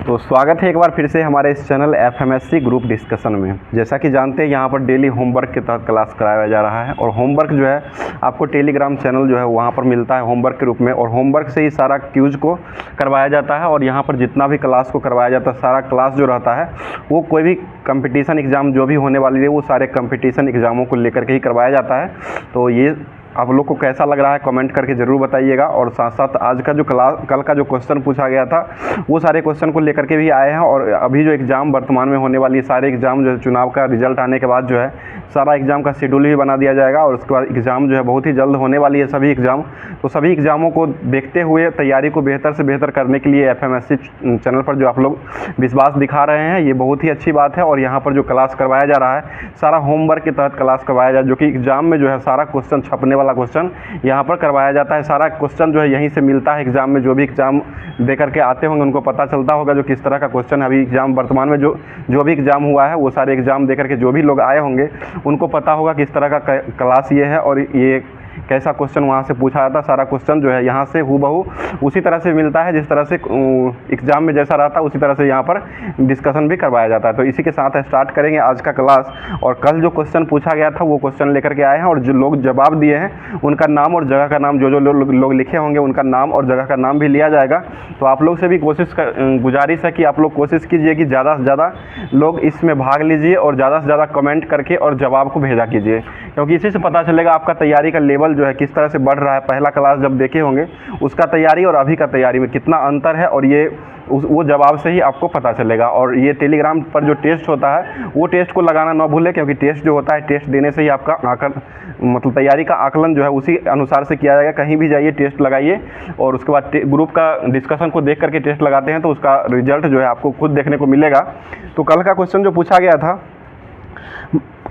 तो स्वागत है एक बार फिर से हमारे इस चैनल एफएमएससी ग्रुप डिस्कशन में। जैसा कि जानते हैं यहाँ पर डेली होमवर्क के तहत क्लास कराया जा रहा है और होमवर्क जो है आपको टेलीग्राम चैनल जो है वहाँ पर मिलता है होमवर्क के रूप में, और होमवर्क से ही सारा क्यूज को करवाया जाता है। और यहाँ पर जितना भी क्लास को करवाया जाता है, सारा क्लास जो रहता है वो कोई भी कंपटीशन एग्ज़ाम जो भी होने वाली है वो सारे कंपटीशन एग्ज़ामों को लेकर के ही करवाया जाता है। तो ये आप लोग को कैसा लग रहा है कमेंट करके ज़रूर बताइएगा। और साथ साथ आज का जो कल का जो क्वेश्चन पूछा गया था वो सारे क्वेश्चन को लेकर के भी आए हैं। और अभी जो एग्ज़ाम वर्तमान में होने वाली सारे एग्ज़ाम जो है चुनाव का रिजल्ट आने के बाद जो है सारा एग्ज़ाम का शेड्यूल भी बना दिया जाएगा। और उसके बाद एग्ज़ाम जो है बहुत ही जल्द होने वाली है सभी एग्ज़ाम। तो सभी एग्ज़ामों को देखते हुए तैयारी को बेहतर से बेहतर करने के लिए एफएमएससी चैनल पर जो आप लोग विश्वास दिखा रहे हैं ये बहुत ही अच्छी बात है। और यहाँ पर जो क्लास करवाया जा रहा है सारा होमवर्क के तहत क्लास करवाया जा, जो कि एग्ज़ाम में जो है सारा क्वेश्चन छपने वाला क्वेश्चन यहाँ पर करवाया जाता है। सारा क्वेश्चन जो है यहीं से मिलता है एग्ज़ाम में। जो भी एग्ज़ाम दे करके आते होंगे उनको पता चलता होगा जो किस तरह का क्वेश्चन है। अभी एग्ज़ाम वर्तमान में जो भी एग्ज़ाम हुआ है वो सारे एग्ज़ाम दे करके जो भी लोग आए होंगे उनको पता होगा किस तरह का क्लास ये है और ये कैसा क्वेश्चन वहाँ से पूछा जाता है। सारा क्वेश्चन जो है यहाँ से हूबहू उसी तरह से मिलता है जिस तरह से एग्ज़ाम में जैसा रहता है उसी तरह से यहाँ पर डिस्कशन भी करवाया जाता है। तो इसी के साथ स्टार्ट करेंगे आज का क्लास। और कल जो क्वेश्चन पूछा गया था वो क्वेश्चन लेकर के आए हैं और जो लोग जवाब दिए हैं उनका नाम और जगह का नाम, जो लोग लिखे होंगे उनका नाम और जगह का नाम भी लिया जाएगा। तो आप लोग से भी गुजारिश है कि आप लोग कोशिश कीजिए कि ज़्यादा से ज़्यादा लोग इसमें भाग लीजिए और ज़्यादा से ज़्यादा कमेंट करके और जवाब को भेजा कीजिए, क्योंकि इसी से पता चलेगा आपका तैयारी का लेवल जो है किस तरह से बढ़ रहा है। पहला क्लास जब देखे होंगे उसका तैयारी और अभी का तैयारी में कितना अंतर है, और ये वो जवाब से ही आपको पता चलेगा। और ये टेलीग्राम पर जो टेस्ट होता है वो टेस्ट को लगाना ना भूलें, क्योंकि टेस्ट जो होता है टेस्ट देने से ही आपका मतलब तैयारी का आकलन जो है उसी अनुसार से किया जाएगा। कहीं भी जाइए टेस्ट लगाइए और उसके बाद ग्रुप का डिस्कशन को देख करके टेस्ट लगाते हैं तो उसका रिजल्ट जो है आपको खुद देखने को मिलेगा। तो कल का क्वेश्चन जो पूछा गया था,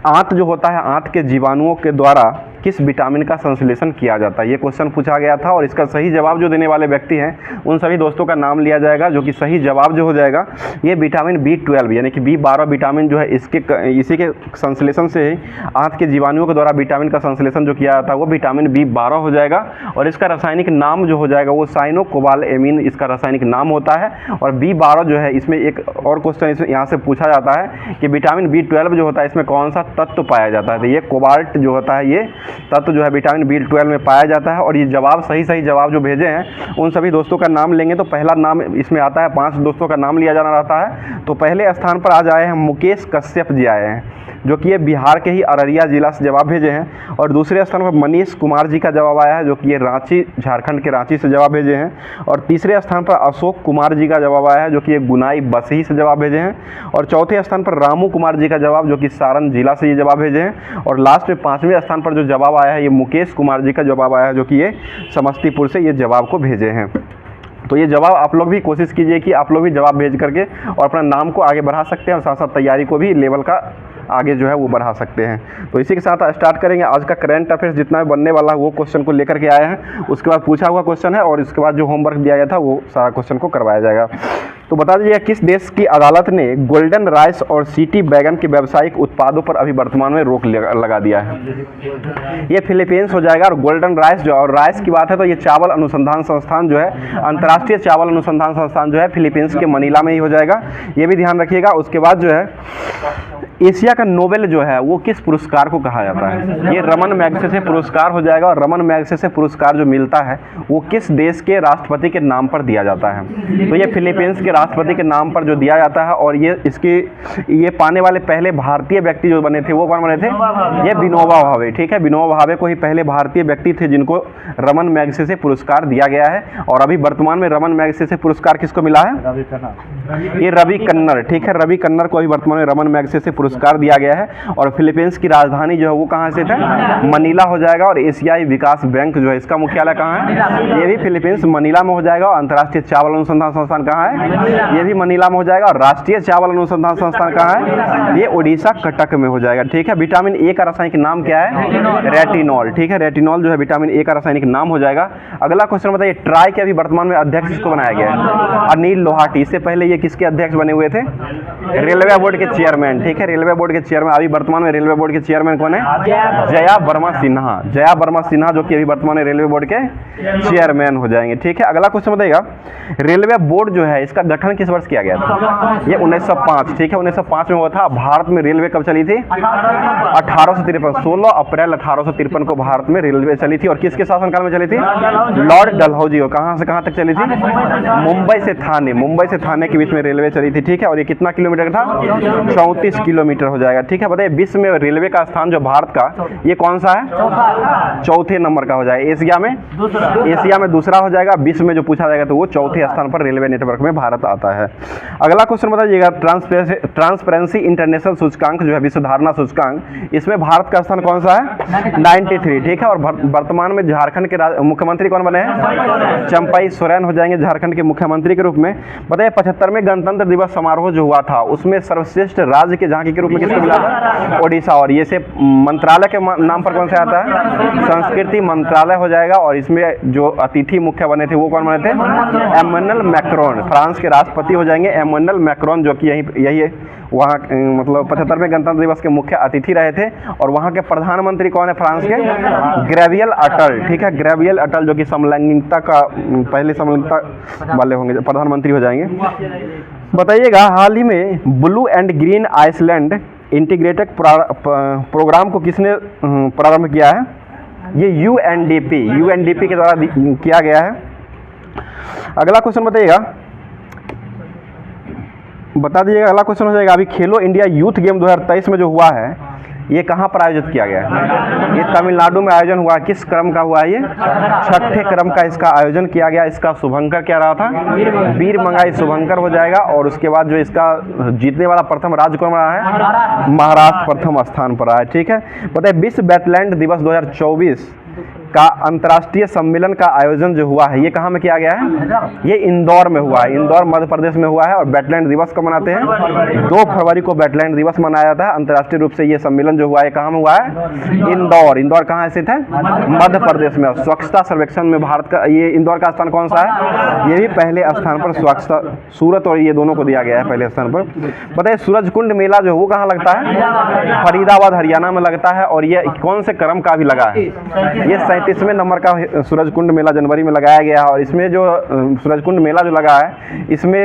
आंत जो होता है आंत के जीवाणुओं के द्वारा किस विटामिन का संश्लेषण किया जाता है, ये क्वेश्चन पूछा गया था। और इसका सही जवाब जो देने वाले व्यक्ति हैं उन सभी दोस्तों का नाम लिया जाएगा, जो कि सही जवाब जो हो जाएगा ये विटामिन B12 यानी कि B12 विटामिन जो है इसी के संश्लेषण से ही आंत के जीवाणुओं के द्वारा विटामिन का संश्लेषण जो किया जाता है वो विटामिन B12 हो जाएगा। और इसका रासायनिक नाम जो हो जाएगा वो साइनोकोबालएमीन इसका रासायनिक नाम होता है। और B12 जो है इसमें एक और क्वेश्चन यहाँ से पूछा जाता है कि विटामिन B12 जो होता है इसमें कौन सा तत्व पाया जाता है। तो ये कोबाल्ट जो होता है ये तत्व जो है विटामिन B12 में पाया जाता है। और ये जवाब सही जवाब जो भेजे हैं उन सभी दोस्तों का नाम लेंगे तो पहला नाम इसमें आता है, 5 दोस्तों का नाम लिया जाना रहता है। तो पहले स्थान पर आज आए हैं मुकेश कश्यप जी आए हैं, जो कि ये बिहार के ही अररिया जिला से जवाब भेजे हैं। और दूसरे स्थान पर मनीष कुमार जी का जवाब आया है, जो कि ये रांची, झारखंड के रांची से जवाब भेजे हैं। और तीसरे स्थान पर अशोक कुमार जी का जवाब आया है, जो कि ये गुनाई बसही से जवाब भेजे हैं। और चौथे स्थान पर रामू कुमार जी का जवाब, जो कि सारण जिला से ये जवाब भेजे हैं। और लास्ट में 5वें स्थान पर जो जवाब आया है ये मुकेश कुमार जी का जवाब आया है, जो कि ये समस्तीपुर से ये जवाब को भेजे हैं। तो ये जवाब आप लोग भी कोशिश कीजिए कि आप लोग भी जवाब भेज करके और अपना नाम को आगे बढ़ा सकते हैं और साथ साथ तैयारी को भी लेवल का आगे जो है वो बढ़ा सकते हैं। तो इसी के साथ स्टार्ट करेंगे आज का करंट अफेयर्स जितना भी बनने वाला है वो क्वेश्चन को लेकर के आए हैं। उसके बाद पूछा हुआ क्वेश्चन है और इसके बाद जो होमवर्क दिया गया था वो सारा क्वेश्चन को करवाया जाएगा। तो बता दीजिए किस देश की अदालत ने गोल्डन राइस और सिटी बैगन के व्यावसायिक उत्पादों पर अभी वर्तमान में रोक लगा दिया है। ये फिलीपींस हो जाएगा। और गोल्डन राइस जो और राइस की बात है तो ये चावल अनुसंधान संस्थान जो है अंतर्राष्ट्रीय चावल अनुसंधान संस्थान जो है फिलीपींस के मनीला में ही हो जाएगा, ये भी ध्यान रखिएगा। उसके बाद जो है एशिया का नोबेल जो है वो किस पुरस्कार को कहा जाता है, ये रमन मैग्सेसे पुरस्कार हो जाएगा। और रमन मैग्सेसे पुरस्कार जो मिलता है वो किस देश के राष्ट्रपति के नाम पर दिया जाता है, तो ये फिलीपींस के राष्ट्रपति के नाम पर जो दिया जाता है। और ये पाने वाले पहले भारतीय व्यक्ति जो बने थे वो कौन बने थे, ये विनोबा भावे। ठीक है, विनोबा भावे को ही पहले भारतीय व्यक्ति थे जिनको रमन मैग्सेसे पुरस्कार दिया गया है। और अभी वर्तमान में रमन मैग्सेसे पुरस्कार किसको मिला है, ये रवि कन्नर। ठीक है, रवि कन्नर को अभी वर्तमान में रमन मैग्सेसे पुरस्कार दिया गया है। और फिलीपींस की राजधानी जो है वो कहाँ से है, मनीला हो जाएगा। और एशियाई विकास बैंक जो है इसका मुख्यालय कहाँ है, ये भी फिलीपींस मनीला में हो जाएगा। और अंतर्राष्ट्रीय चावल अनुसंधान संस्थान कहाँ है, ये भी मनीला में हो जाएगा। और राष्ट्रीय चावल अनुसंधान संस्थान कहाँ है, ये उड़ीसा कटक में हो जाएगा। ठीक है, विटामिन ए का रासायनिक नाम क्या है, रेटिनॉल। ठीक है, रेटिनॉल जो है विटामिन ए का रासायनिक नाम हो जाएगा। अगला क्वेश्चन बताइए ट्राई के अभी वर्तमान में अध्यक्ष किसको बनाया गया है, अनिल लोहाटी। इससे पहले ये किसके अध्यक्ष बने हुए थे, रेलवे बोर्ड के चेयरमैन। ठीक है, रेलवे बोर्ड के चेयरमैन। अभी वर्तमान में रेलवे बोर्ड के चेयरमैन कौन है, जया वर्मा सिन्हा। जया वर्मा सिन्हा जो कि अभी वर्तमान में रेलवे बोर्ड के चेयरमैन हो जाएंगे। ठीक है, अगला क्वेश्चन बताइएगा रेलवे बोर्ड जो है इसका गठन किस वर्ष किया गया था? ये 1905, ठीक है, 1905 में हुआ था। भारत में रेलवे कब चली थी? 1853, 16 अप्रैल 1853 को भारत में रेलवे चली थी। और किसके शासनकाल में चली थी? लॉर्ड डलहौजी। कहाँ से कहाँ तक चली थी? मुंबई से थाने, मुंबई से थाने के बीच में रेलवे चली थी, ठीक है। और ये कितना किलोमीटर था? 34 किलोमीटर हो जाएगा, ठीक है। बताइए विश्व में रेलवे का स्थान जो भारत का, ये कौन सा है? चौथे नंबर का हो जाएगा। एशिया में दूसरा हो जाएगा। विश्व में जो पूछा जाएगा तो वो चौथे स्थान पर रेलवे नेटवर्क में भारत आता है। अगला क्वेश्चन बताइएगा, ट्रांसपेरेंसी इंटरनेशनल सूचकांक जो है, विश्व धारणा सूचकांक, इसमें भारत का स्थान कौन सा है? 93, ठीक है। और वर्तमान में झारखंड के मुख्यमंत्री कौन बने हैं? चंपाई सोरेन हो जाएंगे झारखंड के मुख्यमंत्री के रूप में। बताइए 75वें गणतंत्र दिवस समारोह जो हुआ था उसमें सर्वश्रेष्ठ राज्य के झांकी के रूप में किसको मिला था? ओडिशा। और ये से मंत्रालय के नाम पर कौन सा आता है? संस्कृति मंत्रालय हो जाएगा। और इसमें जो अतिथि मुख्य बने थे वो कौन बने थे? एमानुएल मैक्रोन, फ्रांस के राष्ट्रपति हो जाएंगे एमानुएल मैक्रोन, जो कि यही वहाँ मतलब 75वें गणतंत्र दिवस के मुख्य अतिथि रहे थे। और वहाँ के प्रधानमंत्री कौन है फ्रांस के? गैब्रियल अटल, ठीक है, गैब्रियल अटल, जो कि समलैंगिकता का पहले समलैंगिकता वाले होंगे, प्रधानमंत्री हो जाएंगे। बताइएगा हाल ही में blue and green island integrated programme को किसने प्रारंभ किया है? ये यूएनडीपी के द्वारा किया गया है। अगला क्वेश्चन बताइएगा, बता दीजिएगा। अगला क्वेश्चन हो जाएगा, अभी खेलो इंडिया यूथ गेम 2023 में जो हुआ है ये कहाँ पर आयोजित किया गया है? ये तमिलनाडु में आयोजन हुआ। किस क्रम का हुआ है ये? छठे क्रम का इसका आयोजन किया गया। इसका शुभंकर क्या रहा था? वीर मंगाई शुभंकर हो जाएगा। और उसके बाद जो इसका जीतने वाला प्रथम राज्य कौन रहा है? महाराष्ट्र प्रथम स्थान पर आया, ठीक है। बताइए विश्व वेटलैंड दिवस 2024 का अंतर्राष्ट्रीय सम्मेलन का आयोजन जो हुआ है ये कहाँ में किया गया है? ये इंदौर में हुआ है, इंदौर मध्य प्रदेश में हुआ है। और वेटलैंड दिवस को मनाते हैं 2 फरवरी को वेटलैंड दिवस मनाया जाता है। अंतर्राष्ट्रीय रूप से ये सम्मेलन जो हुआ है कहाँ में हुआ है? इंदौर। इंदौर कहाँ स्थित है? मध्य प्रदेश में। स्वच्छता सर्वेक्षण में भारत का ये इंदौर का स्थान कौन सा है? ये भी पहले स्थान पर स्वच्छता, सूरत और ये दोनों को दिया गया है पहले स्थान पर। बताइए सूरजकुंड मेला जो वो कहाँ लगता है? फरीदाबाद हरियाणा में लगता है। और ये कौन से क्रम का भी लगा है? ये 37वें नंबर का सूरजकुंड मेला जनवरी में लगाया गया है। और इसमें जो सूरजकुंड मेला जो लगा है इसमें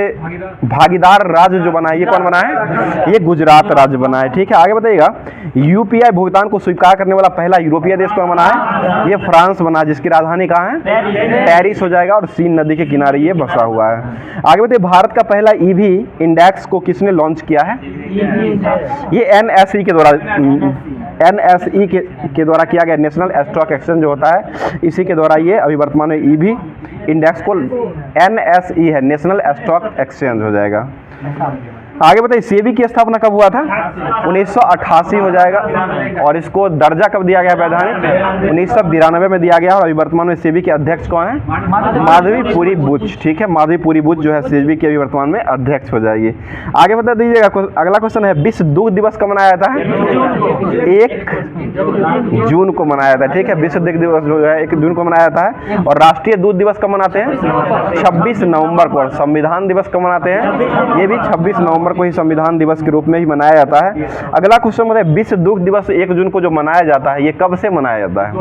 भागीदार राज्य जो बना है ये कौन बना है? ये गुजरात राज्य बना है, ठीक है। आगे बताइएगा, यूपीआई भुगतान को स्वीकार करने वाला पहला यूरोपीय देश कौन बना है? ये फ्रांस बना, जिसकी राजधानी कहाँ है? पेरिस हो जाएगा। और सीन नदी के किनारे ये बसा हुआ है। आगे बताइए भारत का पहला ईवी इंडेक्स को किसने लॉन्च किया है? ये एनएसई के द्वारा, एनएसई के द्वारा किया गया, नेशनल स्टॉक एक्सचेंज जो होता है इसी के द्वारा ये अभी वर्तमान में ईवी इंडेक्स को एनएसई है, नेशनल स्टॉक एक्सचेंज हो जाएगा। आगे बताइए सेबी की स्थापना कब हुआ था? 1988 हो जाएगा। और इसको दर्जा कब दिया गया वैधानिक? 1992 में दिया गया। और अभी वर्तमान में सेबी के अध्यक्ष कौन है? माधवीपुरी बुच, ठीक है। माधवीपुरी बुच जो है सेबी के अभी वर्तमान में अध्यक्ष हो जाएगी। आगे बता दीजिएगा, अगला क्वेश्चन है विश्व दूध दिवस कब मनाया जाता है? 1 जून को मनाया जाता है, ठीक है। विश्व दूध दिवस जो है 1 जून को मनाया जाता है। और राष्ट्रीय दूध दिवस कब मनाते हैं? 26 नवंबर को। और संविधान दिवस कब मनाते हैं? ये भी 26 नवंबर को ही संविधान दिवस के रूप में ही मनाया जाता है। अगला क्वेश्चन बताइए विश्व दुग्ध दिवस 1 जून को जो मनाया जाता है ये कब से मनाया जाता है?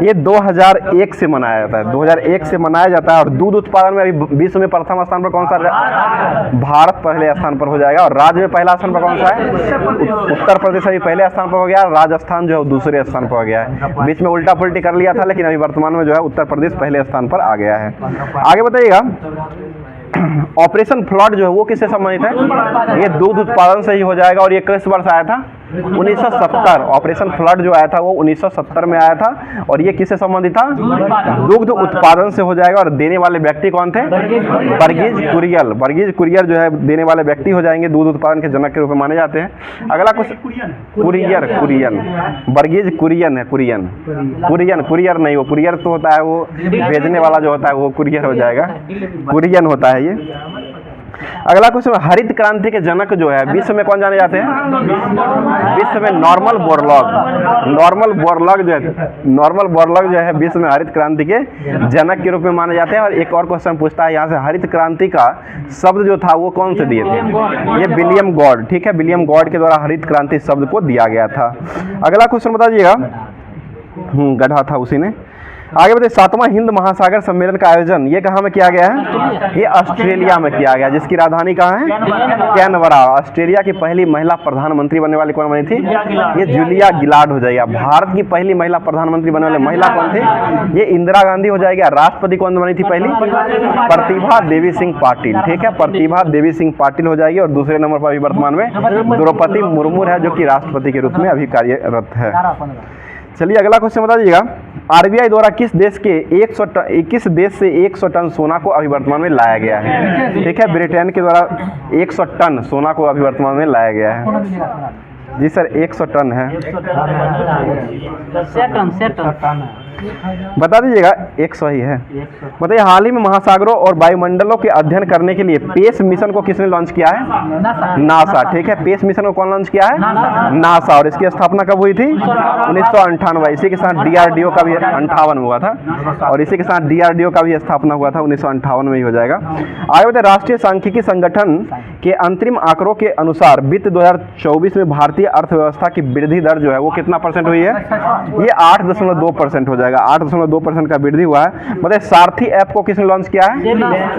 ये 2001 से मनाया जाता है, 2001 से मनाया जाता है। और दूध उत्पादन में अभी विश्व में प्रथम स्थान पर कौन सा? भारत पहले स्थान पर हो जाएगा। और राज्य में पहला स्थान पर कौन सा है? उत्तर प्रदेश अभी पहले स्थान पर हो गया। राजस्थान जो है दूसरे स्थान पर हो गया है। बीच में उल्टा पुल्टी कर लिया था, लेकिन अभी वर्तमान में जो है उत्तर प्रदेश पहले स्थान पर आ गया है। आगे बताइएगा ऑपरेशन फ्लड जो है वो किससे संबंधित है? ये दूध उत्पादन से ही हो जाएगा। और ये किस वर्ष आया था? 1970। ऑपरेशन फ्लड जो आया था वो 1970 में आया था। और ये किससे संबंधित था? दुग्ध उत्पादन से हो जाएगा। और देने वाले व्यक्ति कौन थे? वर्गीज कुरियन। वर्गीज कुरियन जो है देने वाले व्यक्ति हो जाएंगे, दूध उत्पादन के जनक के रूप में माने जाते हैं। अगला कुछ कुरियन, वर्गीज कुरियन है, कुरियर नहीं, वो कुरियर तो होता है वो भेजने वाला जो होता है वो कुरियर हो जाएगा, कुरियन होता है ये। अगला क्वेश्चन, हरित क्रांति के जनक जो है विश्व में कौन जाने जाते हैं? विश्व में नॉर्मन बोरलॉग। नॉर्मन बोरलॉग जो है विश्व में हरित क्रांति के जनक के रूप में माने जाते हैं। और एक और क्वेश्चन पूछता है यहाँ से, हरित क्रांति का शब्द जो था वो कौन से दिए थे? ये विलियम गॉड, ठीक है। विलियम गॉड के द्वारा हरित क्रांति शब्द को दिया गया था। अगला क्वेश्चन बता दीजिएगा, गढ़ा था उसी ने। आगे बताइए 7वां हिंद महासागर सम्मेलन का आयोजन ये कहाँ में किया गया है? ये ऑस्ट्रेलिया में किया गया, जिसकी राजधानी कहाँ है? कैनबरा। ऑस्ट्रेलिया की पहली महिला प्रधानमंत्री बनने वाली कौन बनी थी? ये जूलिया गिलार्ड हो जाएगी। भारत की पहली महिला प्रधानमंत्री बनने वाली महिला कौन थी? ये इंदिरा गांधी हो जाएगी। राष्ट्रपति कौन बनी थी पहली? प्रतिभा देवी सिंह पाटिल, ठीक है, प्रतिभा देवी सिंह पाटिल हो जाएगी। और दूसरे नंबर पर अभी वर्तमान में द्रौपदी मुर्मू है, जो कि राष्ट्रपति के रूप में अभी कार्यरत है। चलिए अगला क्वेश्चन बता दीजिएगा, आरबीआई द्वारा किस देश से 100 टन सोना को अभी वर्तमान में लाया गया है? ठीक है, ब्रिटेन के द्वारा 100 टन सोना को अभी वर्तमान में लाया गया है। जी सर 100 टन है। बता दीजिएगा 100 ही है। बताइए हाल ही में महासागरों और वायुमंडलों के अध्ययन करने के लिए पेस मिशन को किसने लॉन्च किया है? नासा, ठीक है, पेस मिशन को कौन लॉन्च किया है? नासा। और इसकी स्थापना कब हुई थी? 1998। इसी के साथ डीआरडीओ का भी 58 में हुआ था, और इसी के साथ डीआरडीओ का भी स्थापना हुआ था 1958 में ही हो जाएगा। आगे बताइए राष्ट्रीय सांख्यिकी संगठन के अंतरिम आंकड़ों के अनुसार वित्त 2024 में भारतीय अर्थव्यवस्था की वृद्धि दर जो है वो कितना परसेंट हुई है? ये 8.2% हो जाएगा। 8.2% का वृद्धि हुआ है। मतलब सारथी ऐप को किसने लॉन्च किया है?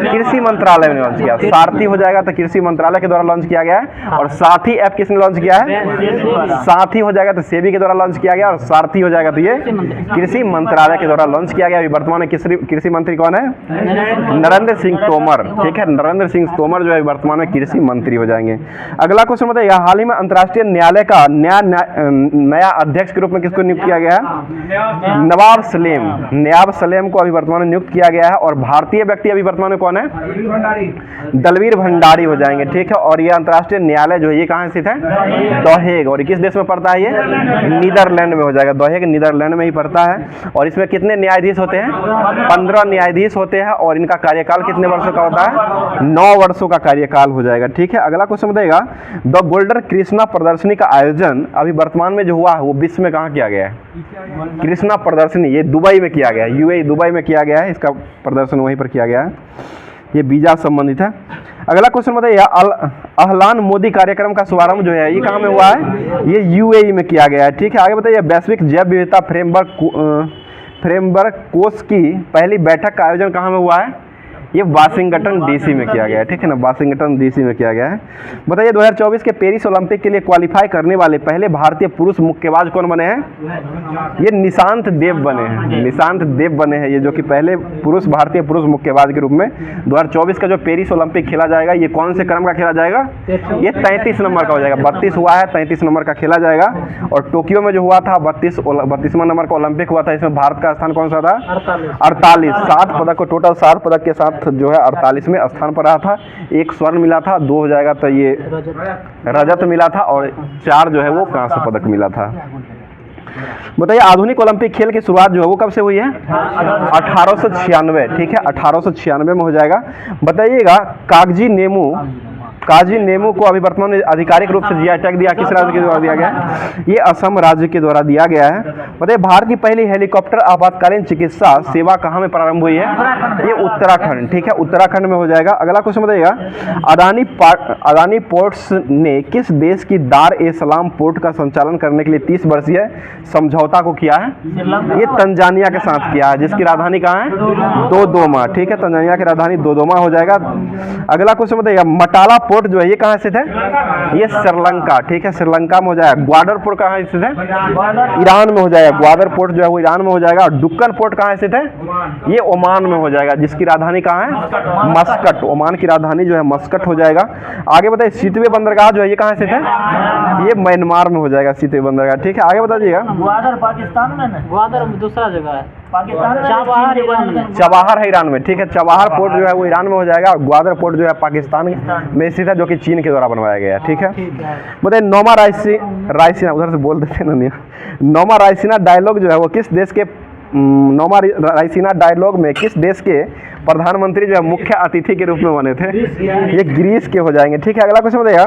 कृषि मंत्रालय ने लॉन्च किया। सारथी हो जाएगा तो कृषि मंत्रालय के द्वारा लॉन्च किया गया है। और साथी ऐप किसने लॉन्च किया है? साथी हो जाएगा तो सेबी के द्वारा लॉन्च किया गया, और सारथी हो जाएगा तो ये कृषि मंत्रालय के द्वारा लॉन्च किया गया। अभी वर्तमान में कृषि मंत्री कौन है? नरेंद्र सिंह तोमर, ठीक है, नरेंद्र सिंह तोमर जो है वर्तमान में कृषि मंत्री हो जाएंगे। अगला क्वेश्चन बताइए हाल ही में अंतर्राष्ट्रीय न्यायालय का नया अध्यक्ष के रूप में किसको नियुक्त किया गया है? नवाब सलेम को अभी वर्तमान में नियुक्त किया गया है। और भारतीय व्यक्ति अभी वर्तमान में कौन है? दलवीर भंडारी हो जाएंगे, ठीक है। और ये अंतर्राष्ट्रीय न्यायालय जो है ये कहाँ स्थित है? The Hague. और किस देश में पड़ता है? ये नीदरलैंड में हो जाएगा। द हेग नीदरलैंड में ही पड़ता है। और इसमें कितने न्यायाधीश होते हैं? 15 न्यायाधीश होते हैं। और इनका कार्यकाल कितने वर्षों का होता है? 9 वर्षों का कार्यकाल हो जाएगा, ठीक है। अगला क्वेश्चन बताइएगा द गोल्डन कृष्णा प्रदर्शनी का आयोजन अभी वर्तमान में जो हुआ है वो विश्व में कहाँ किया गया है? कृष्णा प्रदर्शनी ये दुबई में किया गया है, यूएई दुबई में किया गया है। इसका प्रदर्शन वहीं पर किया गया है। ये वीजा संबंधित है। अगला क्वेश्चन बताइए अहलान मोदी कार्यक्रम का शुभारंभ जो है ये कहाँ में हुआ है? ये यूएई में किया गया है, ठीक है। आगे बताइए वैश्विक जैव विविधता फ्रेमवर्क कोष की पहली बैठक का आयोजन कहाँ में हुआ है? ये वाशिंगटन डीसी में किया गया है, ठीक है ना, वाशिंगटन डीसी में किया गया है। बताइए 2024 के पेरिस ओलंपिक के लिए क्वालिफाई करने वाले पहले भारतीय पुरुष मुक्केबाज कौन बने हैं? ये निशांत देव बने हैं। निशांत देव बने हैं ये, जो कि पहले भारतीय पुरुष मुक्केबाज के रूप में 2024 का जो पेरिस ओलंपिक खेला जाएगा ये कौन से क्रम का खेला जाएगा? ये 33 नंबर का हो जाएगा। 32 हुआ है, 33 नंबर का खेला जाएगा। और टोक्यो में जो हुआ था 32वां नंबर का ओलंपिक हुआ था, इसमें भारत का स्थान कौन सा था? 48। 7 पदक को टोटल 7 पदक के साथ जो है 48वें स्थान पर रहा था। 1 स्वर्ण मिला था, 2 हो जाएगा तो ये रजत मिला था, और 4 जो है वो कांस्य पदक मिला था। बताइए आधुनिक ओलंपिक खेल की शुरुआत जो है वो कब से हुई है? 1896, ठीक है, 1896 में हो जाएगा। बताइएगा काजी नेमू को अभी वर्तमान में आधिकारिक रूप से जीआई टैग दिया किस राज्य के द्वारा दिया गया है? ये असम राज्य के द्वारा दिया गया है। बताइए भारत की पहली हेलीकॉप्टर आपातकालीन चिकित्सा सेवा कहाँ में प्रारंभ हुई है? ये उत्तराखंड, ठीक है, उत्तराखंड में हो जाएगा। अगला क्वेश्चन बताइएगा अदानी पोर्ट्स ने किस देश की दार ए सलाम पोर्ट का संचालन करने के लिए 30 वर्षीय समझौता को किया है? ये तंजानिया के साथ किया है, जिसकी राजधानी कहाँ है? दोदोमा, ठीक है, तंजानिया की राजधानी दोदोमा हो जाएगा। अगला क्वेश्चन बताइएगा मटाला पोर्ट जो है ये कहाँ स्थित है? ये श्रीलंका, ठीक है, श्रीलंका में हो जाएगा। ग्वादर पोर्ट कहाँ स्थित है? ईरान में हो जाएगा। ग्वादर पोर्ट जो है वो ईरान में हो जाएगा। और डुक्कन पोर्ट कहाँ स्थित है? ये ओमान में हो जाएगा, जिसकी राजधानी कहाँ है? मस्कट। ओमान की राजधानी जो है मस्कट हो जाएगा। आगे बताइए सितवे बंदरगाह जो है ये कहाँ स्थित है? ये म्यांमार में हो जाएगा सितवे बंदरगाह, ठीक है। आगे बता दीजिएगा ग्वादर पाकिस्तान में ना, ग्वादर दूसरा जगह है, चबाहार है ईरान में, ठीक है। चबाहार पोर्ट जो है वो ईरान में हो जाएगा। और ग्वादर पोर्ट जो है पाकिस्तान में स्थित है, जो कि चीन के द्वारा बनवाया गया है, ठीक है। बताइए नोमा रायसीना उधर से बोल देते हैं नोमा रायसीना डायलॉग जो है वो किस देश के नोमा रायसीना डायलॉग में किस देश के प्रधानमंत्री जो है मुख्य अतिथि के रूप में बने थे? ये ग्रीस के हो जाएंगे, ठीक है। अगला क्वेश्चन बताइएगा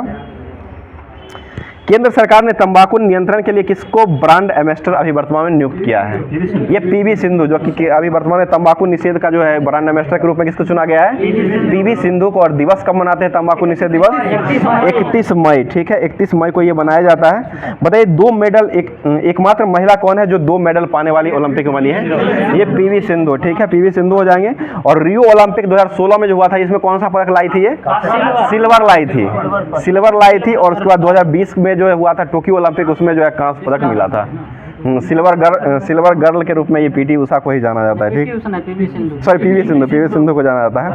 केंद्र सरकार ने तंबाकू नियंत्रण के लिए किसको ब्रांड एम्बेसडर अभी वर्तमान में नियुक्त किया है? ये पीवी सिंधु, जो कि अभी वर्तमान में तंबाकू निषेध का जो है ब्रांड एम्बेसडर के रूप में किसको चुना गया है? पीवी सिंधु को। और दिवस कब मनाते हैं तंबाकू निषेध दिवस? 31 मई। ठीक है, 31 मई को ये मनाया जाता है। बताइए 2 मेडल, एकमात्र महिला कौन है जो 2 मेडल पाने वाली ओलंपिक में बनी है? ये पीवी सिंधु। ठीक है, पीवी सिंधु हो जाएंगे। और रियो ओलंपिक 2016 में जो हुआ था, इसमें कौन सा पदक लाई थी? ये सिल्वर लाई थी, सिल्वर लाई थी। और उसके बाद 2020 में जो हुआ था टोक्यो ओलंपिक, उसमें जो है कांस्य पदक मिला था। सिल्वर गर्ल के रूप में ये पीटी उषा को ही जाना जाता है। ठीक, सॉरी पीवी सिंधु को जाना जाता है।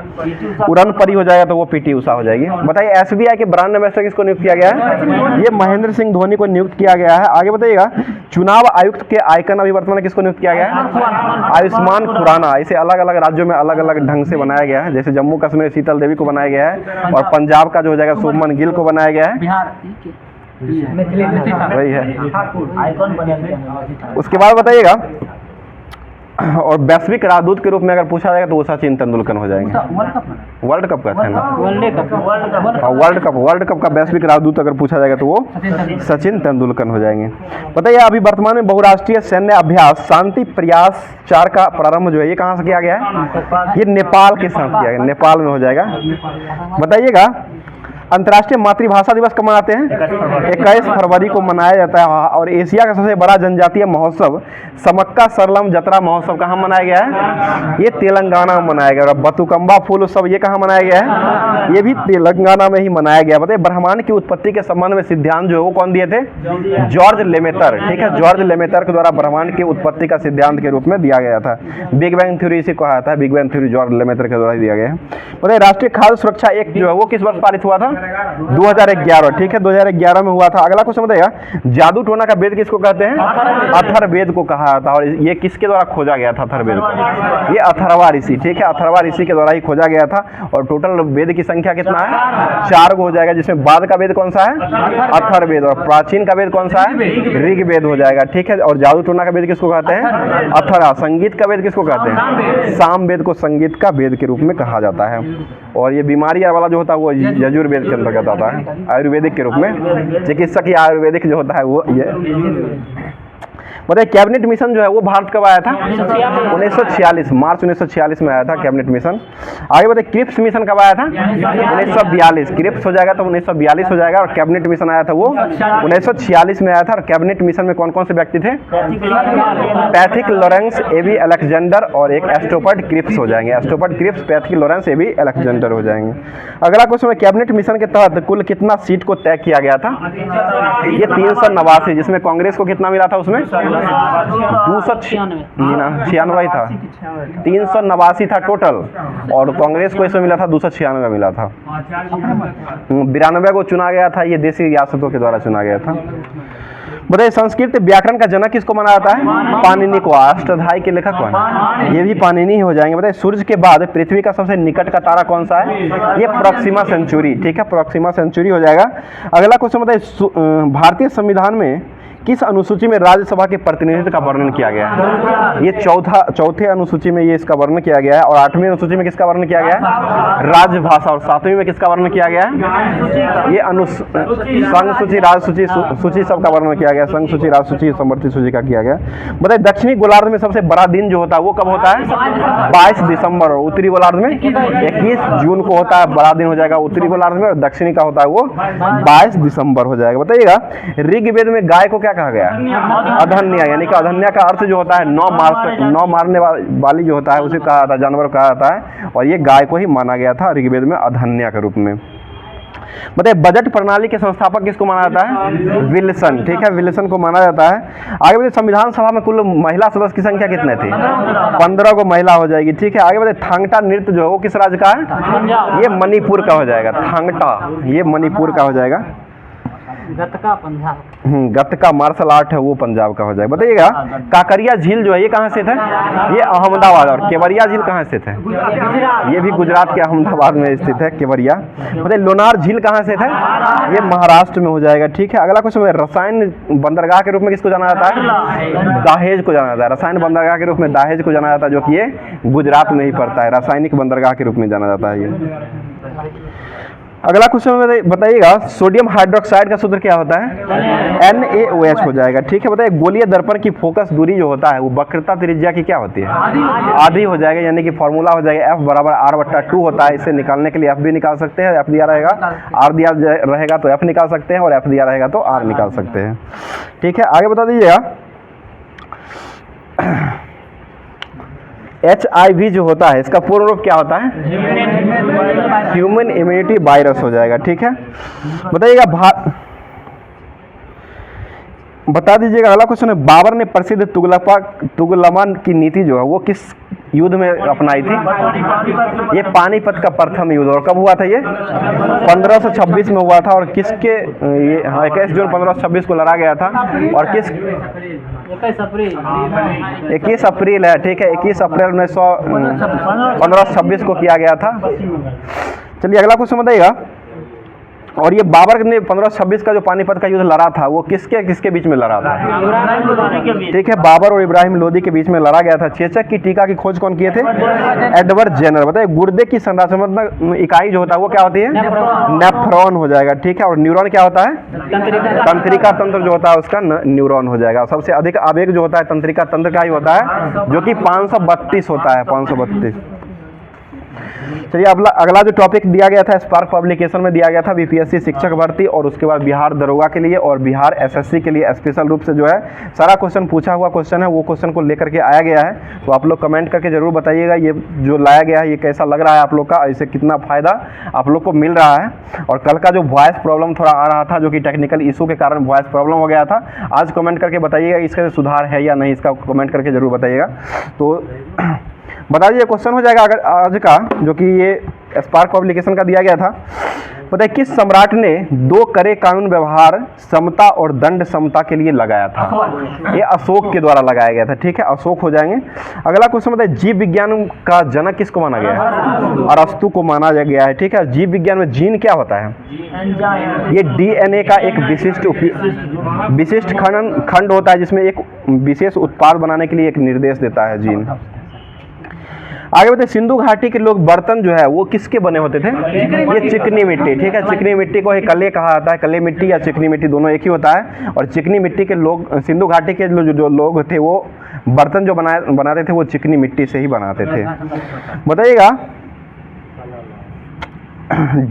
उड़न परी हो जाएगा तो वो पीटी उषा हो जाएगी। बताइए एसबीआई के ब्रांड एम्बेसडर किसको नियुक्त किया गया है? ये महेंद्र सिंह धोनी को नियुक्त किया गया है। आगे बताइएगा चुनाव आयुक्त के आइकन अभी वर्तमान में किसको नियुक्त किया गया है? आयुष्मान खुराना। इसे अलग अलग राज्यों में अलग अलग ढंग से बनाया गया है। जैसे जम्मू कश्मीर शीतल देवी को बनाया गया है, और पंजाब का जो हो जाएगा शुभमन गिल को बनाया गया है। वही है। उसके बाद बताइएगा, और वैश्विक राजदूत के रूप में अगर पूछा जाएगा तो वो सचिन तेंदुलकर हो जाएंगे। वर्ल्ड कप कहते हैं ना, वर्ल्ड कप का वैश्विक राजदूत अगर पूछा जाएगा तो वो सचिन तेंदुलकर हो जाएंगे। बताइए अभी वर्तमान में बहुराष्ट्रीय सैन्य अभ्यास शांति प्रयास 4 का प्रारंभ जो है ये कहाँ से किया गया है? ये नेपाल के साथ किया गया, नेपाल में हो जाएगा। बताइएगा अंतर्राष्ट्रीय मातृभाषा दिवस कब मनाते हैं? 21 फरवरी को मनाया जाता है। और एशिया का सबसे बड़ा जनजातीय महोत्सव समक्का सरलम जतरा महोत्सव कहाँ मनाया गया है? ये तेलंगाना में मनाया गया। और बतुकम्बा फूल उत्सव ये कहाँ मनाया गया है? ये भी तेलंगाना में ही मनाया गया। बताइए ब्रह्मांड की उत्पत्ति के संबंध में सिद्धांत जो है वो कौन दिए थे? जॉर्ज लेमेटर। ठीक है, जॉर्ज लेमेटर के द्वारा ब्रह्मांड की उत्पत्ति का सिद्धांत के रूप में दिया गया था। बिग बैंग थ्योरी इसे कहा था, बिग बैंग थ्योरी जॉर्ज लेमेटर के द्वारा दिया गया है। बताइए राष्ट्रीय खाद्य सुरक्षा एक्ट जो है वो किस वर्ष पारित हुआ था? 2011। ठीक है, 2011 में हुआ था। अगला क्वेश्चन बताइएगा जादू टोना का वेद किसको कहते हैं? अथर्ववेद को कहा जाता है। और ये किसके द्वारा खोजा गया था अथर्ववेद को? ये अथर्वा ऋषि। ठीक है, अथर्वा ऋषि के द्वारा ही खोजा गया था। और टोटल वेद की संख्या कितना है? 4 हो जाएगा, जिसमें बाद का वेद कौन सा है? अथर्ववेद। और प्राचीन का वेद कौन सा है? ऋग्वेद हो जाएगा। ठीक है, और जादू टोना का वेद किसको कहते हैं? अथर्वा। संगीत का वेद किसको कहते हैं? सामवेद को संगीत का वेद के रूप में कहा जाता है। और ये बीमारी वाला जो होता है वो यजुर्वेद के अंतर्गत आता है, आयुर्वेदिक के रूप में। चिकित्सक या आयुर्वेदिक जो होता है वो ये। बताइए कैबिनेट मिशन जो है वो भारत कब आया था? 1946, मार्च 1946 में आया था कैबिनेट मिशन। आगे बताइए क्रिप्स मिशन कब आया था? 1942। क्रिप्स हो जाएगा तो 1942 हो जाएगा। और कैबिनेट मिशन आया था वो 1946 में आया था। और कैबिनेट मिशन में कौन कौन से व्यक्ति थे? पैथिक लॉरेंस, एबी अलेक्जेंडर और एक एस्टोपर्ट क्रिप्स हो जाएंगे। Stafford Cripps, Pethick Lawrence, AB Alexander हो जाएंगे। अगला क्वेश्चन है कैबिनेट मिशन के तहत कुल कितना सीट को तय किया गया था? ये 389, जिसमें कांग्रेस को कितना मिला था? उसमें 296 था, 389 था टोटल। और कांग्रेस को इसमें मिला था 296 मिला था। 92 को चुना गया था। ये देशी रियासतों के द्वारा चुना गया था। बताइए संस्कृत व्याकरण का जनक किसको माना जाता है? पाणिनि को। अष्टाध्यायी के लेखक कौन? ये भी पाणिनि हो जाएंगे। बताइए सूर्य के बाद पृथ्वी का सबसे निकट का तारा कौन सा है? ये प्रोक्सिमा सेंचुरी। ठीक है, प्रोक्सिमा सेंचुरी हो जाएगा। अगला क्वेश्चन बताइए भारतीय संविधान में किस अनुसूची में राज्यसभा के प्रतिनिधित्व का वर्णन किया गया है? ये चौथे अनुसूची में ये इसका वर्णन किया गया है। और 8वीं अनुसूची में किसका वर्णन किया गया है? राजभाषा। और 7वीं में किसका वर्णन किया गया है? ये संघ सूची, राज सूची, सूची सबका वर्णन किया गया। संघ सूची, राज सूची, समवर्ती सूची का किया गया। बताइए दक्षिणी गोलार्ध में सबसे बड़ा दिन जो होता है वो कब होता है? 22 दिसंबर। और उत्तरी गोलार्ध में 21 जून को होता है, बड़ा दिन हो जाएगा उत्तरी गोलार्ध में। और दक्षिणी का होता है वो 22 दिसंबर हो जाएगा। बताइएगा ऋग्वेद में गाय को क्या कहा गया? अधन्या। यानी कि अधन्या का अर्थ जो होता है नौ मारने वाली जो होता है उसे कहा जाता है, जानवर कहा जाता है। और ये गाय को ही माना गया था ऋग्वेद में अधन्या के रूप में। बताइए बजट प्रणाली के संस्थापक किसको माना जाता है? विल्सन। ठीक है, विल्सन को माना जाता है। आगे बताइए संविधान सभा में कुल महिला सदस्य की संख्या कितने थे? 15 को महिला हो जाएगी। ठीक है, आगे बताइए थांगटा नृत्य जो है वो किस राज्य का है? ये मणिपुर का हो जाएगा। थांगटा ये मणिपुर का हो जाएगा। गतका पंजाब। गतका मार्शल आर्ट है वो पंजाब का हो जाएगा। बताइएगा काकरिया झील जो है ये कहाँ स्थित है? ये अहमदाबाद। और केवड़िया झील कहाँ स्थित है? ये भी गुजरात के अहमदाबाद में स्थित है केवड़िया। बताइए लोनार झील कहाँ स्थित है? ये महाराष्ट्र में हो जाएगा। ठीक है, अगला क्वेश्चन रसायन बंदरगाह के रूप में किसको जाना जाता है? दाहेज को जाना जाता है। रसायन बंदरगाह के रूप में दाहेज को जाना जाता है, जो कि ये गुजरात में ही पड़ता है। रासायनिक बंदरगाह के रूप में जाना जाता है ये। अगला क्वेश्चन बताइएगा, सोडियम हाइड्रोक्साइड का सूत्र क्या होता है? NaOH हो जाएगा। ठीक है, बताइए गोलीय दर्पण की फोकस दूरी जो होता है वो वक्रता त्रिज्या की क्या होती है? आधी हो जाएगा, यानी कि फॉर्मूला हो जाएगा F बराबर R/2 होता है। इसे निकालने के लिए F भी निकाल सकते हैं, F दिया रहेगा, R दिया रहेगा तो F निकाल सकते हैं, और F दिया रहेगा तो R निकाल सकते हैं। ठीक है, आगे बता दीजिएगा, HIV जो होता है इसका पूर्ण रूप क्या होता है? ह्यूमन इम्यूनिटी वायरस हो जाएगा। ठीक है, बताइएगा बता दीजिएगा, अगला क्वेश्चन है, बाबर ने प्रसिद्ध तुगलमन की नीति जो है वो किस युद्ध में अपनाई थी? ये पानीपत का प्रथम युद्ध। और कब हुआ था ये? 1526 में हुआ था। और किसके ये 21 जून 1526 को लड़ा गया था। और किस 21 अप्रैल है। ठीक है, 21 अप्रैल 1526 को किया गया था। चलिए अगला क्वेश्चन बताइएगा, और ये बाबर ने 1526 का जो पानीपत का युद्ध लड़ा था वो किसके किसके बीच में लड़ा था? ठीक है, बाबर और इब्राहिम लोदी के बीच में लड़ा गया था। चेचक की टीका की खोज कौन किए थे? Edward Jenner. बताइए गुर्दे की संरचनात्मक इकाई जो होता है वो क्या होती है? नेफ्रॉन हो जाएगा। ठीक है, और न्यूरॉन क्या होता है? तंत्रिका तंत्र जो होता है उसका न्यूरॉन हो जाएगा। सबसे अधिक आवेग जो होता है तंत्रिका तंत्र का ही होता है, जो कि 532 होता है, 532। चलिए अगला जो टॉपिक दिया गया था स्पार्क पब्लिकेशन में दिया गया था बीपीएससी शिक्षक भर्ती, और उसके बाद बिहार दरोगा के लिए और बिहार एसएससी के लिए स्पेशल रूप से जो है सारा क्वेश्चन पूछा हुआ क्वेश्चन है, वो क्वेश्चन को लेकर के आया गया है। तो आप लोग कमेंट करके जरूर बताइएगा ये जो लाया गया है ये कैसा लग रहा है आप लोग का, इससे कितना फायदा आप लोग को मिल रहा है। और कल का जो वॉइस प्रॉब्लम थोड़ा आ रहा था, जो कि टेक्निकल इशू के कारण वॉइस प्रॉब्लम हो गया था, आज कमेंट करके बताइएगा इसका सुधार है या नहीं, इसका कमेंट करके जरूर बताइएगा। तो बता दीजिए क्वेश्चन हो जाएगा अगर आज का, जो कि ये स्पार्क पब्लिकेशन का दिया गया था। बताइए किस सम्राट ने 2 करे कानून व्यवहार समता और दंड समता के लिए लगाया था? ये अशोक के द्वारा लगाया गया था। ठीक है, अशोक हो जाएंगे। अगला क्वेश्चन बताइए जीव विज्ञान का जनक किसको माना गया है? अरस्तु को माना गया है। ठीक है, जीव विज्ञान में जीन क्या होता है? ये डीएनए का एक विशिष्ट खंड होता है, जिसमें एक विशेष उत्पाद बनाने के लिए एक निर्देश देता है जीन। आगे बताइए सिंधु घाटी के लोग बर्तन जो है वो किसके बने होते थे? ये चिकनी मिट्टी। ठीक है, चिकनी मिट्टी को ही कले कहा जाता है, कले मिट्टी या चिकनी मिट्टी दोनों एक ही होता है। और चिकनी मिट्टी के लोग, सिंधु घाटी के जो लोग थे वो बर्तन जो बनाते थे वो चिकनी मिट्टी से ही बनाते थे। बताइएगा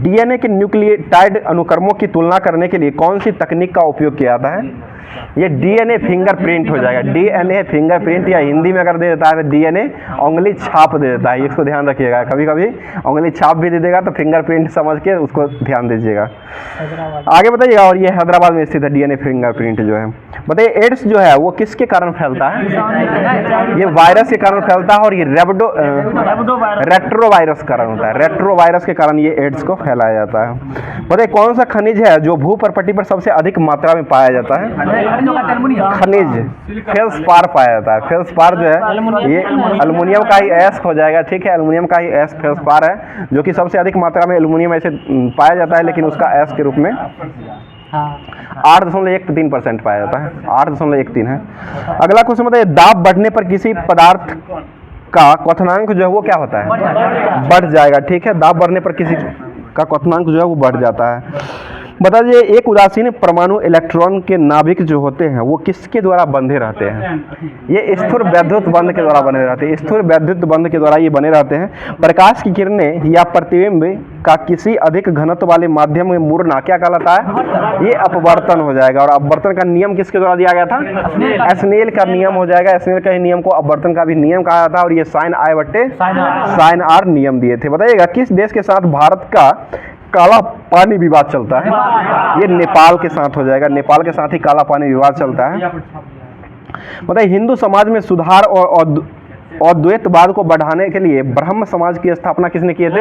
डीएनए के न्यूक्लियोटाइड अनुक्रमों की तुलना करने के लिए कौन सी तकनीक का उपयोग किया जाता है? ये डीएनए फिंगरप्रिंट हो जाएगा। डीएनए फिंगरप्रिंट, या हिंदी में अगर दे देता है तो डीएनए उंगली छाप दे देता है। इसको ध्यान रखिएगा, कभी कभी उंगली छाप भी दे देगा तो फिंगरप्रिंट समझ के उसको ध्यान दीजिएगा। आगे बताइएगा, और ये हैदराबाद में स्थित है डीएनए फिंगरप्रिंट जो है। बताइए एड्स जो है वो किसके कारण फैलता है? ये वायरस के कारण फैलता है, और ये रेट्रोवायरस कारण होता है। रेट्रोवायरस के कारण ये एड्स को फैलाया जाता है। बताइए कौन सा खनिज है जो भूपर्पटी पर सबसे अधिक मात्रा में पाया जाता है? खनिज फेल्सपार पाया जाता है। फेल्सपार जो है ये एल्युमिनियम का ही एस हो जाएगा। ठीक है, एल्युमिनियम का ही एस फेल्सपार है, जो कि सबसे अधिक मात्रा में एल्युमिनियम ऐसे पाया जाता है, लेकिन उसका एस के रूप में 8.13% पाया जाता है। 8.13 है। अगला क्वेश्चन बताइए दाब बढ़ने पर किसी पदार्थ का क्वथनांक जो है वो क्या होता है? बढ़ जाएगा। ठीक है, दाब बढ़ने पर किसी का क्वथनांक जो है वो बढ़ जाता है। बता दीजिए एक उदासीन परमाणु इलेक्ट्रॉन के नाभिक जो होते हैं वो किसके द्वारा बंधे रहते हैं? ये स्थिर वैद्युत बंध के द्वारा बने रहते हैं। स्थिर वैद्युत बंध के द्वारा ये बने रहते हैं। प्रकाश की किरणें या प्रतिबिंब का किसी अधिक घनत्व वाले माध्यम में मुड़ना क्या कहलाता है? ये अपवर्तन हो जाएगा। और अपवर्तन का नियम किसके द्वारा दिया गया था? एस्नेल का नियम हो जाएगा। एस्नेल का ही नियम को अपवर्तन का भी नियम कहा जाता है, और ये साइन आर नियम दिए थे। बताइएगा किस देश के साथ भारत का काला पानी विवाद चलता है? ये नेपाल के साथ हो जाएगा। नेपाल के साथ ही काला पानी विवाद चलता है। बताइए हिंदू समाज में सुधार और अद्वैतवाद को बढ़ाने के लिए ब्रह्म समाज की स्थापना किसने किए थे?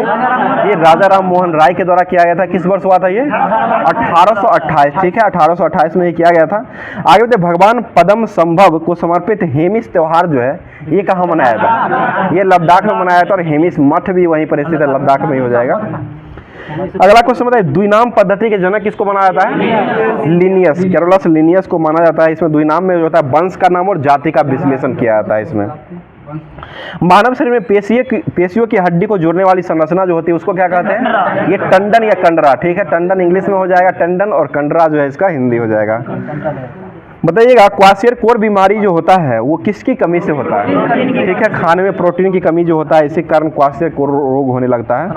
ये राजा राम मोहन राय के द्वारा किया गया था। किस वर्ष हुआ था ये? 1828। ठीक है, 1828 में ये किया गया था। आगे बताइए भगवान पद्म संभव को समर्पित हेमिस त्योहार जो है ये कहाँ मनाया था? ये लद्दाख में मनाया था, और हेमिस मठ भी वहीं पर स्थित है, लद्दाख में ही हो जाएगा। अगला क्वेश्चन बताइए द्विनाम पद्धति के जनक किसको माना जाता है? लिनियस, कैरोलस लिनियस को माना जाता है। इसमें द्विनाम में जो होता है वंश का नाम और जाति का विश्लेषण किया जाता है इसमें। मानव शरीर में पेशियों की हड्डी को जोड़ने वाली संरचना जो होती है उसको क्या कहते हैं? ये टंडन या कंडरा, ठीक है। टंडन इंग्लिश में हो जाएगा टंडन, और कंडरा जो है इसका हिंदी हो जाएगा। बताइएगा क्वाशियरकोर बीमारी जो होता है वो किसकी कमी से होता है? ठीक है, खाने में प्रोटीन की कमी जो होता है इसी कारण क्वाशियरकोर रोग होने लगता है।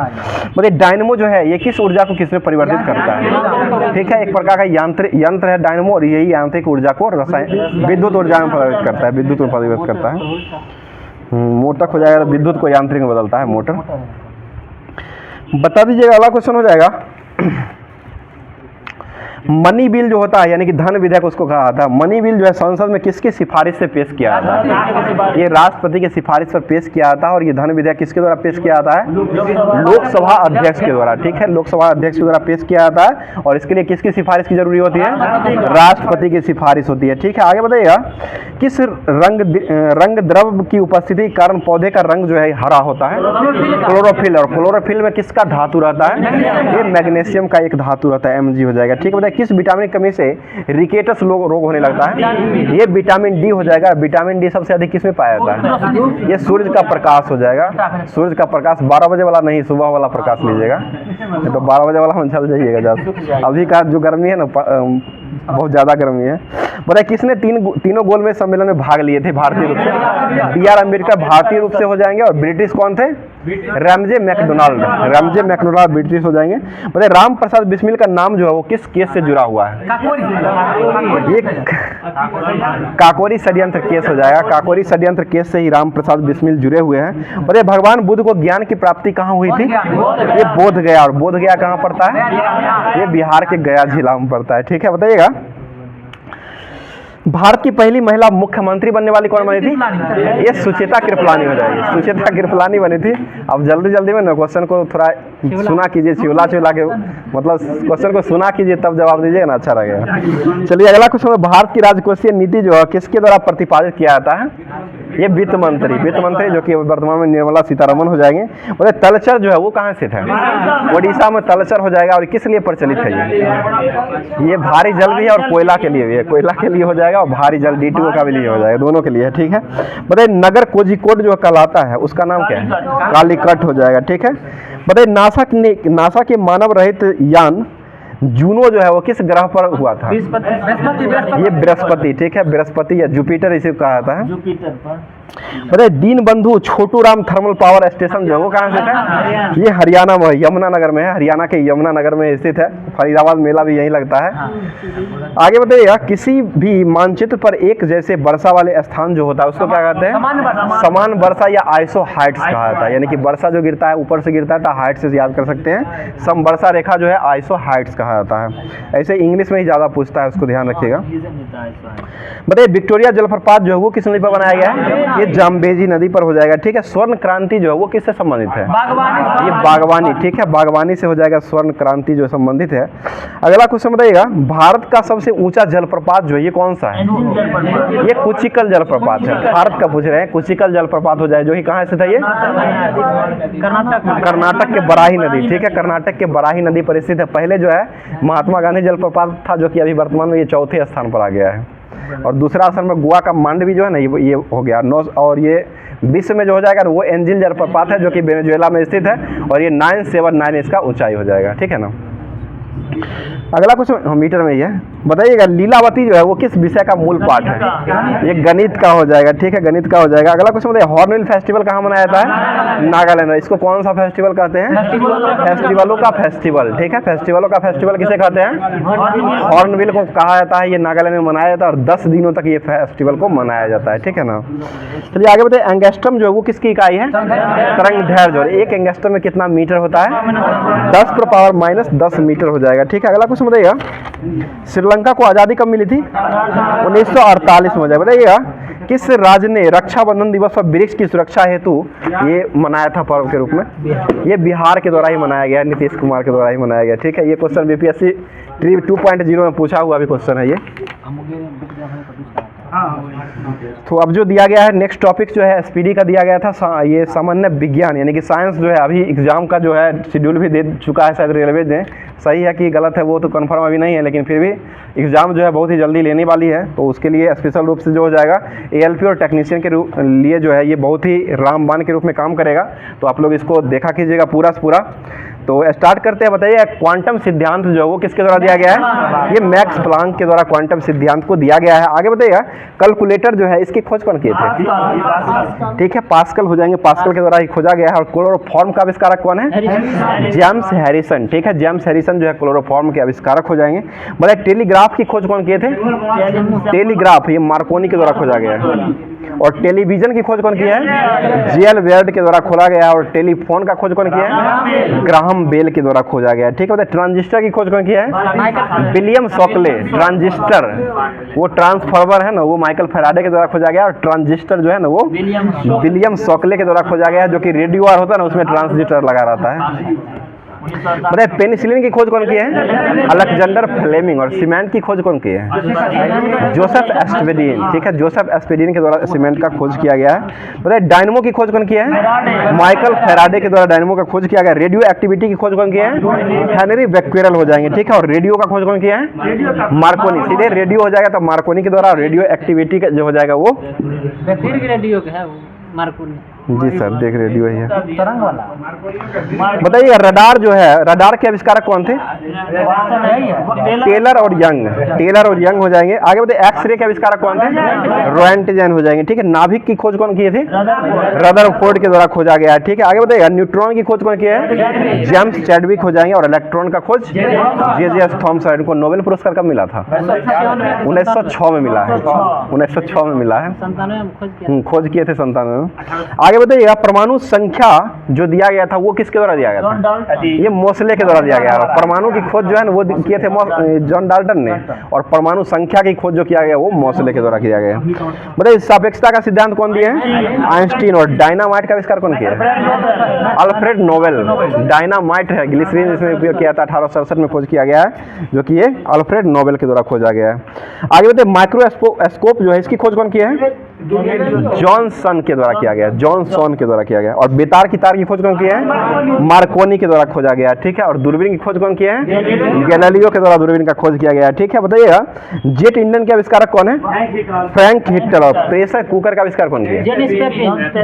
बताइए डायनमो जो है ये किस ऊर्जा को किसमें परिवर्तित करता है? ठीक है, एक प्रकार का यंत्र है डायनमो, और यही यांत्रिक ऊर्जा को विद्युत ऊर्जा में परिवर्तित करता है, विद्युत में परिवर्तित करता है। मोटर हो जाएगा, विद्युत को यांत्रिक में बदलता है मोटर। बता दीजिएगा, अगला क्वेश्चन हो जाएगा मनी बिल जो होता है यानी कि धन विधेयक उसको कहा था। मनी बिल जो है संसद में किसकी सिफारिश से पेश किया जाता है? ये राष्ट्रपति की सिफारिश पर पेश किया जाता है। और ये धन विधेयक किसके द्वारा पेश किया जाता है? लोकसभा अध्यक्ष के द्वारा, ठीक है, लोकसभा अध्यक्ष के द्वारा पेश किया जाता है। और इसके लिए किसकी सिफारिश की जरूरी होती है? राष्ट्रपति की सिफारिश होती है, ठीक है। आगे बताइएगा किस रंग द्रव्य की उपस्थिति के कारण पौधे का रंग जो है हरा होता है? क्लोरोफिल। और क्लोरोफिल में किसका धातु रहता है? ये मैग्नीशियम का एक धातु रहता है, Mg हो जाएगा, ठीक है। किस विटामिन की कमी से रिकेटस रोग होने लगता है? ये विटामिन डी हो जाएगा। विटामिन डी सबसे अधिक किसमें पाया जाता है? ये सूर्य का प्रकाश हो जाएगा। सूर्य का प्रकाश 12 बजे वाला नहीं, सुबह वाला प्रकाश लीजिएगा, तो 12 बजे वाला हम चल जाइएगा। अभी का जो गर्मी है ना बहुत ज़्यादा गर्मी है। बताइए किसने तीनों गोलमेज सम्मेलन में भाग लिए थे भारतीय रूप से? B.R. अम्बेडकर भारतीय रूप से हो जाएंगे। और ब्रिटिश कौन थे? Ramsay MacDonald. Ramsay MacDonald British हो जाएंगे। बताइए राम प्रसाद बिस्मिल का नाम जो है वो किस केस से जुड़ा हुआ है? ये काकोरी षड्यंत्र केस हो जाएगा। काकोरी षड्यंत्र केस से ही राम प्रसाद बिस्मिल जुड़े हुए हैं। बताइए भगवान बुद्ध को ज्ञान की प्राप्ति कहाँ हुई थी? ये बोध गया। और बोध गया कहाँ पड़ता है? ये बिहार के गया जिला में पड़ता है, ठीक है। बताइएगा भारत की पहली महिला मुख्यमंत्री बनने वाली कौन बनी थी? ये सुचेता कृपलानी हो जाएगी। सुचेता कृपलानी बनी थी। अब जल्दी जल्दी में ना क्वेश्चन को थोड़ा सुना कीजिए, चिवला के मतलब क्वेश्चन को सुना कीजिए तब जवाब दीजिएगा ना, अच्छा लगेगा। चलिए अगला क्वेश्चन, भारत की राजकोषीय नीति जो है किसके द्वारा प्रतिपादित किया जाता है? ये वित्त मंत्री जो कि वर्तमान में निर्मला सीतारमन हो जाएंगे। और तलचर जो है वो कहाँ स्थित है? ओडिशा में तलचर हो जाएगा। और किस लिए प्रचलित है? ये भारी जल भी है और कोयला के लिए भी है। कोयला के लिए हो जाएगा और भारी जल D2O का भी लिए हो जाएगा, दोनों के लिए, ठीक है। बताइए नगर कोझिकोड जो कहलाता है उसका नाम क्या है? कालीकट हो जाएगा, ठीक है। बताइए नासा के मानव रहित यान जूनो जो है वो किस ग्रह पर हुआ था? ये बृहस्पति, ठीक है, बृहस्पति या जुपिटर इसे कहा जाता है। जुपिटर पर। बताइए Deenbandhu Chhotu Ram thermal power station जो है वो कहाँ स्थित है? ये हरियाणा में, यमुनानगर में है। हरियाणा के यमुनानगर में स्थित है। फरीदाबाद मेला भी यहीं लगता है। आगे बताइएगा किसी भी मानचित्र पर एक जैसे वर्षा वाले स्थान जो होता है उसको क्या कहते हैं? समान वर्षा या आइसो हाइट्स कहा जाता है। यानी कि वर्षा जो गिरता है ऊपर से गिरता है तो हाइट से याद कर सकते हैं। सम वर्षा रेखा जो है आइसो हाइट्स कहा जाता है। ऐसे इंग्लिश में ही ज़्यादा पूछता है, उसको ध्यान रखिएगा। बताइए विक्टोरिया जलप्रपात जो है वो किस नदी पर बनाया गया है? ये जाम्बेजी नदी पर हो जाएगा, ठीक है। स्वर्ण क्रांति जो है वो किससे संबंधित है? ये बागवानी, ठीक है, बागवानी से हो जाएगा। स्वर्ण क्रांति जो संबंधित है। अगला क्वेश्चन बताइएगा भारत का सबसे ऊंचा जलप्रपात जो है ये कौन सा है? ये कुचिकल जलप्रपात है। भारत का पूछ रहे हैं, कुचिकल जलप्रपात हो जाए जो कि कहाँ स्थित है? ये कर्नाटक के बराही नदी, ठीक है, कर्नाटक के बराही नदी पर स्थित है। पहले जो है महात्मा गांधी जलप्रपात था जो कि अभी वर्तमान में ये चौथे स्थान पर आ गया है। और दूसरा स्थान में गोवा का मांडवी जो है ना ये हो गया। और ये विश्व में जो हो जाएगा वो एंजिल जलप्रपात है जो कि वेनेजुएला में स्थित है। और ये 979 इसका ऊंचाई हो जाएगा, ठीक है ना। अगला क्वेश्चन मीटर में ही है। बताइएगा लीलावती जो है वो किस विषय का मूल पाठ है? ये गणित का हो जाएगा, ठीक है, गणित का हो जाएगा। अगला क्वेश्चन बताइए हॉर्नबिल फेस्टिवल कहाँ मनाया जाता है? नागालैंड में। इसको कौन सा फेस्टिवल कहते हैं? फेस्टिवलों का फेस्टिवल, ठीक है, फेस्टिवलों का फेस्टिवल किसे कहते हैं? हॉर्नबिल को कहा जाता है। ये नागालैंड में मनाया जाता है और 10 दिनों तक ये फेस्टिवल को मनाया जाता है, ठीक है ना। चलिए आगे बताइए एंगस्ट्रम जो है वो किसकी इकाई है? तरंगदैर्घ्य जो है। एक एंगस्ट्रम में कितना मीटर होता है? 10⁻⁻10 मीटर हो जाएगा, ठीक है। अगला क्वेश्चन बताइएगा श्रीलंका को आज़ादी कब मिली थी? 1948 में हो जाएगा। बताइएगा किस राज्य ने रक्षाबंधन दिवस पर वृक्ष की सुरक्षा हेतु ये मनाया था पर्व के रूप में? ये बिहार के द्वारा ही मनाया गया, नीतीश कुमार के द्वारा ही मनाया गया, ठीक है। ये क्वेश्चन BPSC 2.0 में पूछा हुआ भी क्वेश्चन है ये। तो अब जो दिया गया है नेक्स्ट टॉपिक जो है एसपीडी का दिया गया था, ये सामान्य विज्ञान यानी कि साइंस जो है अभी एग्जाम का जो है शेड्यूल भी दे चुका है शायद रेलवे ने। सही है कि गलत है वो तो कंफर्म अभी नहीं है, लेकिन फिर भी एग्ज़ाम जो है बहुत ही जल्दी लेने वाली है। तो उसके लिए स्पेशल रूप से जो हो जाएगा एएलपी और टेक्नीशियन के लिए जो है ये बहुत ही रामबाण के रूप में काम करेगा। तो आप लोग इसको देखा कीजिएगा पूरा से पूरा। तो स्टार्ट करते हैं। बताइए क्वांटम सिद्धांत जो है वो किसके द्वारा दिया गया है? ये मैक्स प्लांक के द्वारा क्वांटम सिद्धांत को दिया गया है। आगे बताइएगा कैलकुलेटर जो है इसकी खोज कौन किए थे? ठीक है, पास्कल हो जाएंगे, पास्कल के द्वारा ही खोजा गया है। और क्लोरोफॉर्म का आविष्कारक कौन है? James Harrison. ठीक है, जेम्स हैरिसन जो है क्लोरोफॉर्म के आविष्कारक हो जाएंगे। बताइए टेलीग्राफ की खोज कौन किए थे? टेलीग्राफ ये मार्कोनी के द्वारा खोजा गया है। और टेलीविजन की खोज कौन किया है? जेएल वेर्ड के द्वारा खोला गया। और टेलीफोन का खोज कौन किया है? ग्राहम बेल के द्वारा खोजा गया। ठीक है, बताइए ट्रांजिस्टर की खोज कौन किया है? William Shockley. ट्रांजिस्टर वो ट्रांसफार्मर है ना, वो माइकल फैराडे के द्वारा खोजा गया। और ट्रांजिस्टर जो है ना वो विलियम शॉकले के द्वारा खोजा गया है, जो कि रेडियो वायर होता है ना उसमें ट्रांजिस्टर लगा रहता है। बताइए पेनिसिलिन की खोज कौन की है? Alexander Fleming. और सीमेंट की खोज कौन की है? जोसेफ एस्पेडिन। ठीक है, जोसेफ एस्पेडिन के द्वारा सीमेंट का खोज किया गया है। बताइए डायनमो की खोज कौन की है? माइकल फैराडे के द्वारा डायनमो का खोज किया गया। रेडियो एक्टिविटी की खोज कौन की है? हेनरी बेक्वेरेल हो जाएंगे। ठीक है, और रेडियो का खोज कौन किया है? मार्कोनी। सीधे रेडियो हो जाएगा तो मार्कोनी के द्वारा। रेडियो एक्टिविटी का जो हो जाएगा वो रेडियो का है वो मार्कोनी। जी सर, देख रेडियो ही है। तरंग वाला। बताइए रडार जो है, रडार के आविष्कारक कौन थे? टेलर और यंग। टेलर और यंग हो जाएंगे। आगे बताइए एक्सरे के आविष्कारक कौन थे? रोएंटजेन हो जाएंगे। ठीक है, नाभिक की खोज कौन किए थे? रदरफोर्ड के द्वारा खोजा गया है। ठीक है, आगे बताइए न्यूट्रॉन की खोज कौन किया है? जेम्स चैडविक हो जाएंगे। और इलेक्ट्रॉन का खोज जे.जे. थॉमसन को नोबेल पुरस्कार कब मिला था? 1906 में मिला है। 1906 में मिला है। 97 में खोज किए थे 97 में। आगे बताइएगा परमाणु संख्या जो दिया गया था वो किसके द्वारा दिया गया था? ये मोसले के द्वारा दिया गया है। परमाणु की खोज जो है ना वो किए थे जॉन डाल्टन ने। और परमाणु संख्या की खोज जो किया गया वो मोसले के द्वारा किया गया। बताइए सापेक्षता का सिद्धांत कौन दिए हैं? आइंस्टीन। और डायनामाइट का आविष्कार कौन किया है? Alfred Nobel. डायनामाइट है ग्लिसरीन जिसमें उपयोग किया था 1867 में खोज किया गया है, जो कि ये अल्फ्रेड नोबेल के द्वारा खोजा गया है। आगे बताइए माइक्रोस्कोप जो है इसकी खोज कौन किया है? जॉनसन के द्वारा किया गया। जॉनसन के द्वारा किया गया। और बेतार की तार की खोज कौन किया है? मार्कोनी के द्वारा खोजा गया। ठीक है, और दूरबीन की खोज कौन किया है? गैलीलियो के द्वारा दूरबीन का खोज किया गया। ठीक है, बताइएगा जेट इंजन के आविष्कारक कौन है? Frank Hitler. और प्रेशर कुकर का आविष्कार कौन किया?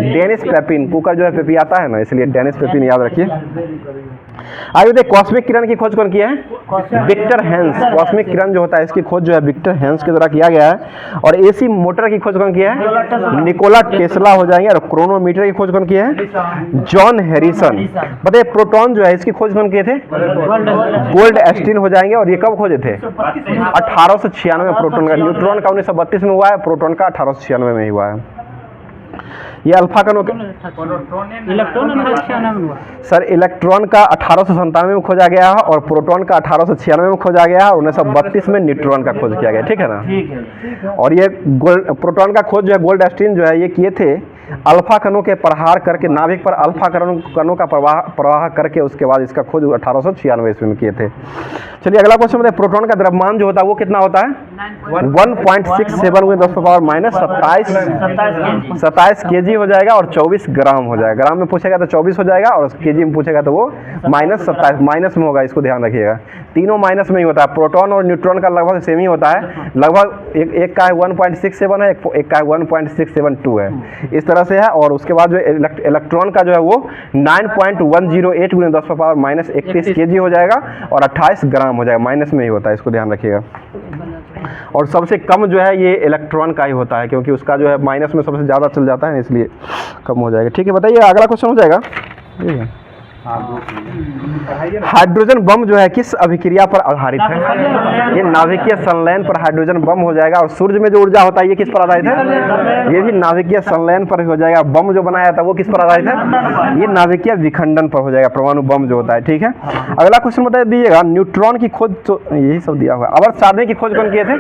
Dennis Papin. कुकर जो है पेपी आता है ना, इसलिए डेनिस पेपिन याद रखिए। आगे देखिए कॉस्मिक किरण की खोज कौन किया है? Victor hence. कॉस्मिक किरण जो होता है इसकी खोज जो है विक्टर हेंस के द्वारा किया गया है। और एसी मोटर की खोज कौन किया है? निकोला टेस्ला हो जाएंगे। और क्रोनोमीटर की खोज कौन किया है? John Harrison. बताइए प्रोटॉन जो है इसकी खोज कौन किए थे? गोल्ड एस्टीन हो जाएंगे। और ये कब खोजे थे? 1896 में प्रोटॉन का। न्यूट्रॉन का 1932 में हुआ है, प्रोटॉन का 1896 में ही हुआ है। ये अल्फा कणों सर इलेक्ट्रॉन का 1897 में खोजा गया है। और प्रोटॉन का 1896 में खोजा गया है। और 1932 में न्यूट्रॉन का खोज किया गया। ठीक है ना। और ये प्रोटॉन का खोज जो है गोल्ड एस्टीन जो है ये किए थे अल्फा कणों के प्रहार करके नाभिक पर अल्फा कणों का प्रवाह करके उसके बाद इसका खोज 1896 ईस्वी में किए थे। चलिए अगला क्वेश्चन बताइए प्रोटॉन का द्रव्यमान जो होता है वो कितना होता है? 1.67 × 10⁻⁻27 kg हो जाएगा। और 24 ग्राम हो जाएगा। ग्राम में पूछेगा तो 24 हो जाएगा। और केजी में पूछेगा तो वो -27 माइनस में होगा, इसको ध्यान रखिएगा। तीनों माइनस में ही होता है। प्रोटॉन और न्यूट्रॉन का लगभग सेम ही होता है। लगभग एक का 1.67 है, एक का 1.672 है, इस तरह से है। और उसके बाद जो इलेक्ट्रॉन का जो है वो 9.108 × 10⁻31 kg हो जाएगा। और 28 ग्राम हो जाएगा। माइनस में ही होता है, इसको ध्यान रखिएगा। और सबसे कम जो है ये इलेक्ट्रॉन का ही होता है, क्योंकि उसका जो है माइनस में सबसे ज़्यादा चल जाता है, इसलिए कम हो जाएगा। ठीक है, बताइए अगला क्वेश्चन हो जाएगा। हाइड्रोजन बम जो है किस अभिक्रिया पर आधारित है? ये नाभिकीय संलयन पर हाइड्रोजन बम हो जाएगा। और सूर्य में जो ऊर्जा होता है ये किस पर आधारित है? ये भी नाभिकीय संलयन पर हो जाएगा। बम जो बनाया था वो किस पर आधारित है? ये नाभिकीय विखंडन पर हो जाएगा, परमाणु बम जो होता है। ठीक है, अगला क्वेश्चन बता दीजिएगा न्यूट्रॉन की खोज तो यही सब दिया हुआ है। आवर्त सारणी की खोज कौन किए थे?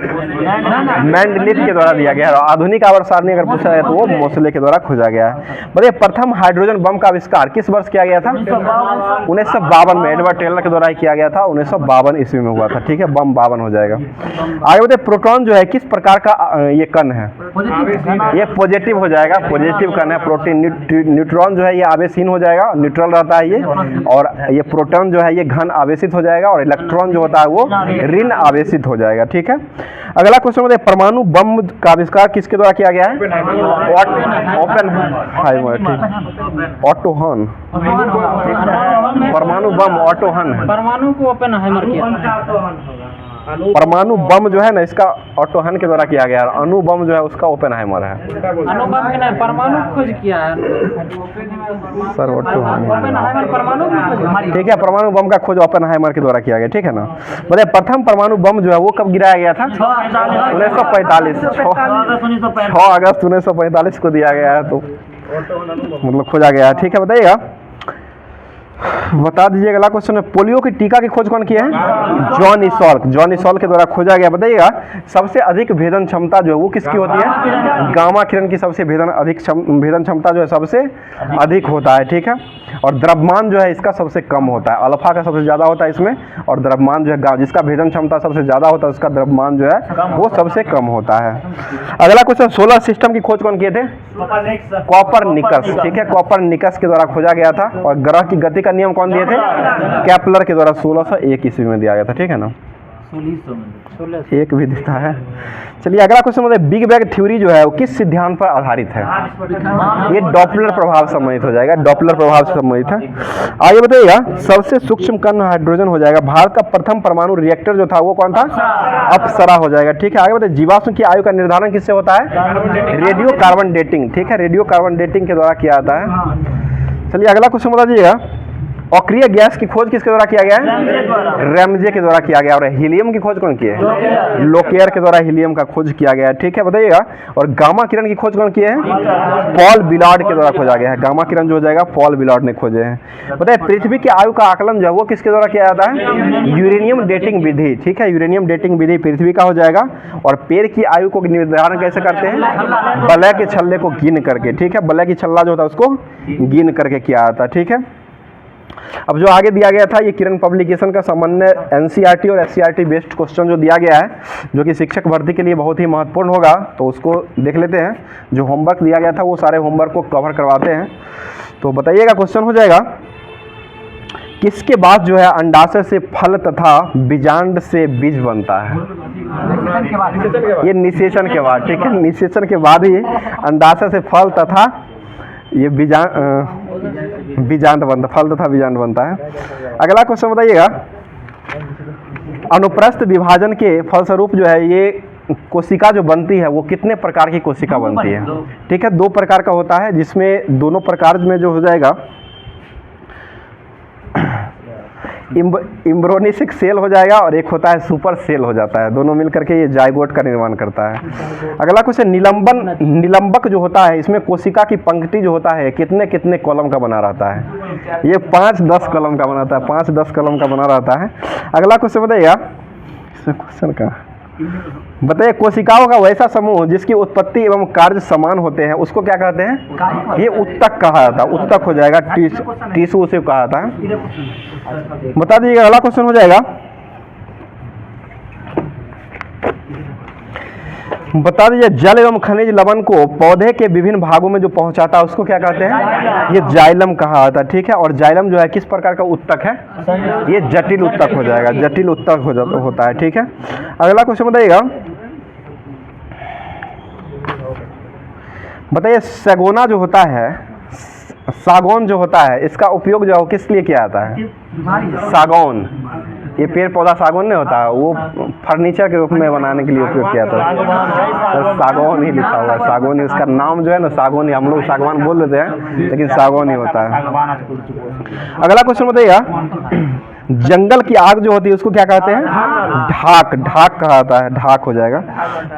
मेंडलीफ के द्वारा दिया गया है। आधुनिक आवर्त सारणी अगर पूछा जाए तो वो मोसले के द्वारा खोजा गया है। बताइए प्रथम हाइड्रोजन बम का आविष्कार किस वर्ष किया गया था? 1952 1952 में एडवर्ड टेलर के द्वारा किया गया था, 1952 ईस्वी में हुआ था, ठीक है, बम 52 हो जाएगा। आगे बताइए प्रोटॉन जो है किस प्रकार का ये कण है? ये पॉजिटिव हो जाएगा, पॉजिटिव कण है प्रोटीन। न्यूट्रॉन जो है ये आवेशहीन हो जाएगा, न्यूट्रल रहता है ये, और ये प्रोटॉन जो है ये घन आवेशित हो जाएगा, और इलेक्ट्रॉन जो होता है वो ऋण आवेशित हो जाएगा, ठीक है। अगला क्वेश्चन बताइए परमाणु बम का आविष्कार किसके द्वारा किया गया है? ओपेनहाइमर, ठीक, ऑटो हन। परमाणु बम ऑटो हन है। परमाणु को ओपेनहाइमर किया था। परमाणु बम जो है ना इसका ऑटो हन के द्वारा किया गया है, अणु बम जो है उसका ओपेनहाइमर है। अणु बम के नहीं, परमाणु खोज किया है सर ऑटो हन, ओपेनहाइमर परमाणु की खोज। ठीक है, परमाणु बम का खोज ओपेनहाइमर के द्वारा किया गया, ठीक है ना। बताइए प्रथम परमाणु बम जो है वो कब गिराया गया था? 1945, 6 अगस्त 1945 को दिया गया है, तो मतलब खोजा गया है, ठीक है। बताइएगा, बता दीजिए अगला क्वेश्चन है पोलियो की टीका की खोज कौन की है? जॉन सॉल्क, जॉन सॉल्क के द्वारा खोजा गया। बताइएगा सबसे अधिक भेदन क्षमता जो है वो किसकी होती है? गामा किरण की सबसे भेदन क्षमता जो है सबसे अधिक होता है, ठीक है। और द्रव्यमान जो है इसका सबसे कम होता है, अल्फा का सबसे ज़्यादा होता है इसमें, और द्रव्यमान जो है जिसका भेदन क्षमता सबसे ज़्यादा होता है उसका द्रव्यमान जो है वो सबसे कम होता है। अगला क्वेश्चन सोलर सिस्टम की खोज कौन किए थे? कॉपरनिकस, ठीक है, कॉपरनिकस के द्वारा खोजा गया था। और ग्रह की गति का नियम कौन दिए थे? केपलर के द्वारा 1601 ईस्वी में दिया गया था, ठीक है ना। 1600 एक भी दिखता है। चलिए अगला क्वेश्चन बताइए बिग बैंग थ्योरी जो है वो किस सिद्धांत पर आधारित है? ये डॉपलर प्रभाव से संबंधित हो जाएगा, डॉपलर प्रभाव से संबंधित है। आगे बताइएगा सबसे सूक्ष्म कण हाइड्रोजन हो जाएगा। भारत का प्रथम परमाणु रिएक्टर जो था वो कौन था? अप्सरा हो जाएगा, ठीक है। आगे बताइए जीवाश्म की आयु का निर्धारण किससे होता है? रेडियो कार्बन डेटिंग, ठीक है, रेडियो कार्बन डेटिंग के द्वारा किया जाता है। चलिए अगला क्वेश्चन बता दीजिएगा अक्रिय गैस की खोज किसके द्वारा किया गया है? रैमजे के द्वारा किया गया। और हीलियम की खोज कौन की है? लोकेयर के द्वारा हीलियम का खोज किया गया है, ठीक है, बताइएगा। और गामा किरण की खोज कौन की है? पॉल बिलार्ड के द्वारा खोजा गया है। गामा किरण जो हो जाएगा पॉल बिलार्ड ने खोजे हैं। बताइए पृथ्वी की आयु का आकलन जो है वो किसके द्वारा किया जाता है? यूरेनियम डेटिंग विधि, ठीक है, यूरेनियम डेटिंग विधि पृथ्वी का हो जाएगा। और पेड़ की आयु को निर्धारण कैसे करते हैं? बलय के छल्ले को गिन करके, ठीक है, बलय की छल्ला जो होता है उसको गिन करके किया जाता है, ठीक है। अब जो आगे दिया गया था ये किरण पब्लिकेशन का सामान्य एनसीईआरटी और एससीईआरटी बेस्ड क्वेश्चन जो दिया गया है जो कि शिक्षक भर्ती के लिए बहुत ही महत्वपूर्ण होगा, तो उसको देख लेते हैं। जो होमवर्क दिया गया था वो सारे होमवर्क को कवर करवाते हैं। तो बताइएगा क्वेश्चन हो जाएगा किसके बाद जो है अंडाशय से फल तथा बीजांड से बीज बनता है? ये निषेचन के बाद, ठीक है, निषेचन के बाद ही अंडाशय से फल तथा ये बीजांड बनता, फल तथा बीजांड बनता है। अगला क्वेश्चन बताइएगा अनुप्रस्थ विभाजन के फलस्वरूप जो है ये कोशिका जो बनती है वो कितने प्रकार की कोशिका बनती है? ठीक है, 2 प्रकार का होता है, जिसमें दोनों प्रकार में जो हो जाएगा इम्ब्रोनिसिक सेल हो जाएगा और एक होता है सुपर सेल हो जाता है। दोनों मिलकर के ये जाइगोट का निर्माण करता है। अगला क्वेश्चन निलंबक जो होता है इसमें कोशिका की पंक्ति जो होता है कितने कितने कॉलम का बना रहता है? ये 5-10 कॉलम का बनाता है, 5-10 कॉलम का बना रहता है। अगला क्वेश्चन बताइएगा, इसमें क्वेश्चन का बताइए कोशिकाओं का वैसा समूह जिसकी उत्पत्ति एवं कार्य समान होते हैं उसको क्या कहते हैं? ये उत्तक कहा जाता है, उत्तक हो जाएगा, टिश्यू उसे कहा जाता है। बता दीजिएगा अगला क्वेश्चन हो जाएगा बता दीजिए जल एवं खनिज लवण को पौधे के विभिन्न भागों में जो पहुंचाता है उसको क्या कहते हैं? ये जाइलम कहा जाता है, ठीक है। और जाइलम जो है किस प्रकार का उत्तक है? ये जटिल उत्तक हो जाएगा, जटिल उत्तक होता है, ठीक है। अगला क्वेश्चन बताइएगा बताइए सैगोना जो होता है, सागौन जो होता है इसका उपयोग जो है किस लिए किया जाता है? सागौन, ये पेड़ पौधा सागौन नहीं होता, वो फर्नीचर के रूप में बनाने के लिए उपयोग किया था। तो सागौन ही लिखा हुआ है, सागौन ही इसका नाम जो है ना, सागौन ही, हम लोग सागवान बोल देते हैं लेकिन सागौन ही होता है। अगला क्वेश्चन बताइएगा जंगल की आग जो होती है उसको क्या कहते हैं? ढाक, ढाक कहा जाता है, ढाक हो जाएगा।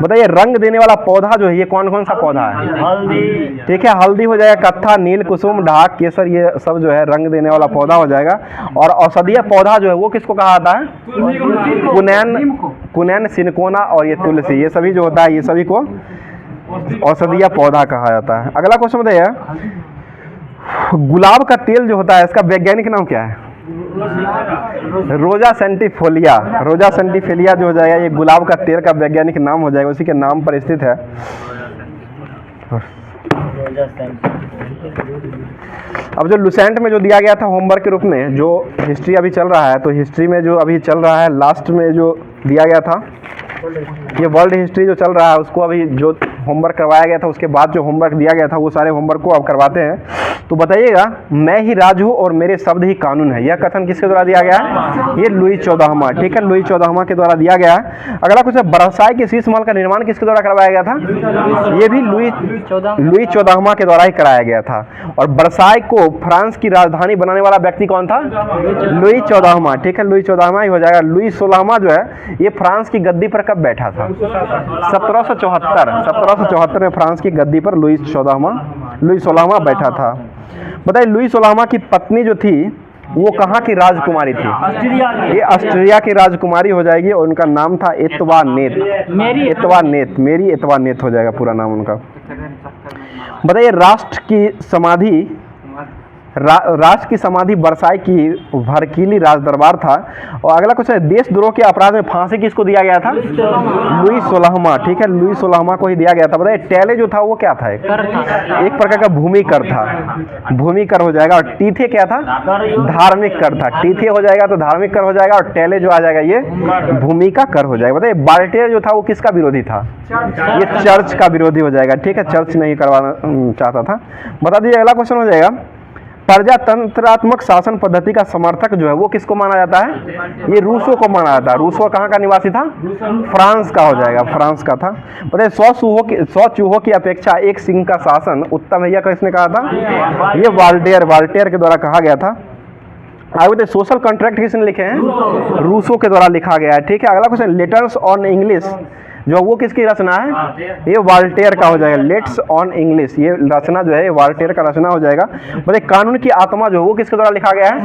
बताइए रंग देने वाला पौधा जो है ये कौन कौन सा पौधा है? हल्दी, ठीक है, हल्दी हो जाएगा, कत्था, नील, कुसुम, ढाक, केसर, ये सब जो है रंग देने वाला पौधा हो जाएगा। और औषधीय पौधा जो है वो किसको कहा जाता है? कुनैन, सिनकोना और ये तुलसी, ये सभी जो होता है ये सभी को औषधीय पौधा कहा जाता है। अगला क्वेश्चन बताइए गुलाब का तेल जो होता है इसका वैज्ञानिक नाम क्या है? रोजा सेंटिफोलिया। रोजा सेंटिफोलिया जो हो जाएगा ये गुलाब का तेल का वैज्ञानिक नाम हो जाएगा, उसी के नाम पर स्थित है। अब जो लुसेंट में जो दिया गया था होमवर्क के रूप में, जो हिस्ट्री अभी चल रहा है, तो हिस्ट्री में जो अभी चल रहा है लास्ट में जो दिया गया था, ये वर्ल्ड हिस्ट्री जो चल रहा है उसको अभी जो होमवर्क करवाया गया था उसके बाद जो होमवर्क दिया गया था वो सारे होमवर्क को अब करवाते हैं। तो बताइएगा, मैं ही राज हूँ और मेरे शब्द ही कानून है, यह कथन किसके द्वारा दिया गया है? ये लुई 14वां, ठीक है, लुई 14वां के द्वारा दिया गया है। अगला कुछ है, वर्साई के शीश महल का निर्माण किसके द्वारा करवाया गया था? ये भी लुई 14वां के द्वारा ही कराया गया था। और वर्साई को फ्रांस की राजधानी बनाने वाला व्यक्ति कौन था? लुई 14वां, ठीक है, लुई 14वां ही हो जाएगा। लुई 16वां जो है ये फ्रांस की गद्दी पर कब बैठा था? 1774 में फ्रांस की गद्दी पर लुई 16वां बैठा था। बताइए, लुई 16वां की पत्नी जो थी वो कहाँ की राजकुमारी थी? ये ऑस्ट्रिया की राजकुमारी हो जाएगी और उनका नाम था एतवानेत। मेरी एतवानेत हो जाएगा पूरा नाम उनका। बताइए, राष्ट्र की समाधि वर्साई की भड़कीली राज दरबार था। और अगला क्वेश्चन है, देशद्रोह के अपराध में फांसी किसको दिया गया था? लुई 16वां, ठीक है, लुई 16वां को ही दिया गया था। बताइए, टैले जो था वो क्या था? एक प्रकार का भूमि कर था, भूमि कर हो जाएगा। और टीथे क्या था? धार्मिक कर था। टीथे हो जाएगा तो धार्मिक कर हो जाएगा, और टैले जो आ जाएगा ये भूमि का कर हो जाएगा। बताइए, वाल्टेयर जो था वो किसका विरोधी था? ये चर्च का विरोधी हो जाएगा, ठीक है, चर्च नहीं करवाना चाहता था। बता दीजिए, अगला क्वेश्चन हो जाएगा, प्रजातंत्रात्मक शासन पद्धति का समर्थक जो है वो किसको माना जाता है? ये रूसो को माना जाता है। रूसो कहाँ का निवासी था? फ्रांस का हो जाएगा, फ्रांस का था। बताइए, 100 चूहों की अपेक्षा एक सिंह का शासन उत्तम है, यह किसने कहा था? ये वाल्टेयर के द्वारा कहा गया था। आगे बताइए, सोशल कॉन्ट्रैक्ट किसने लिखे हैं? रूसो के द्वारा लिखा गया है, ठीक है। अगला क्वेश्चन, लेटर्स ऑन इंग्लिश जो वो किसकी रचना है? ये वाल्टेयर का हो जाएगा। लेट्स ऑन इंग्लिश, ये रचना जो है ये वाल्टेयर का रचना हो जाएगा। बताइए, कानून की आत्मा जो है वो किसके द्वारा लिखा गया है?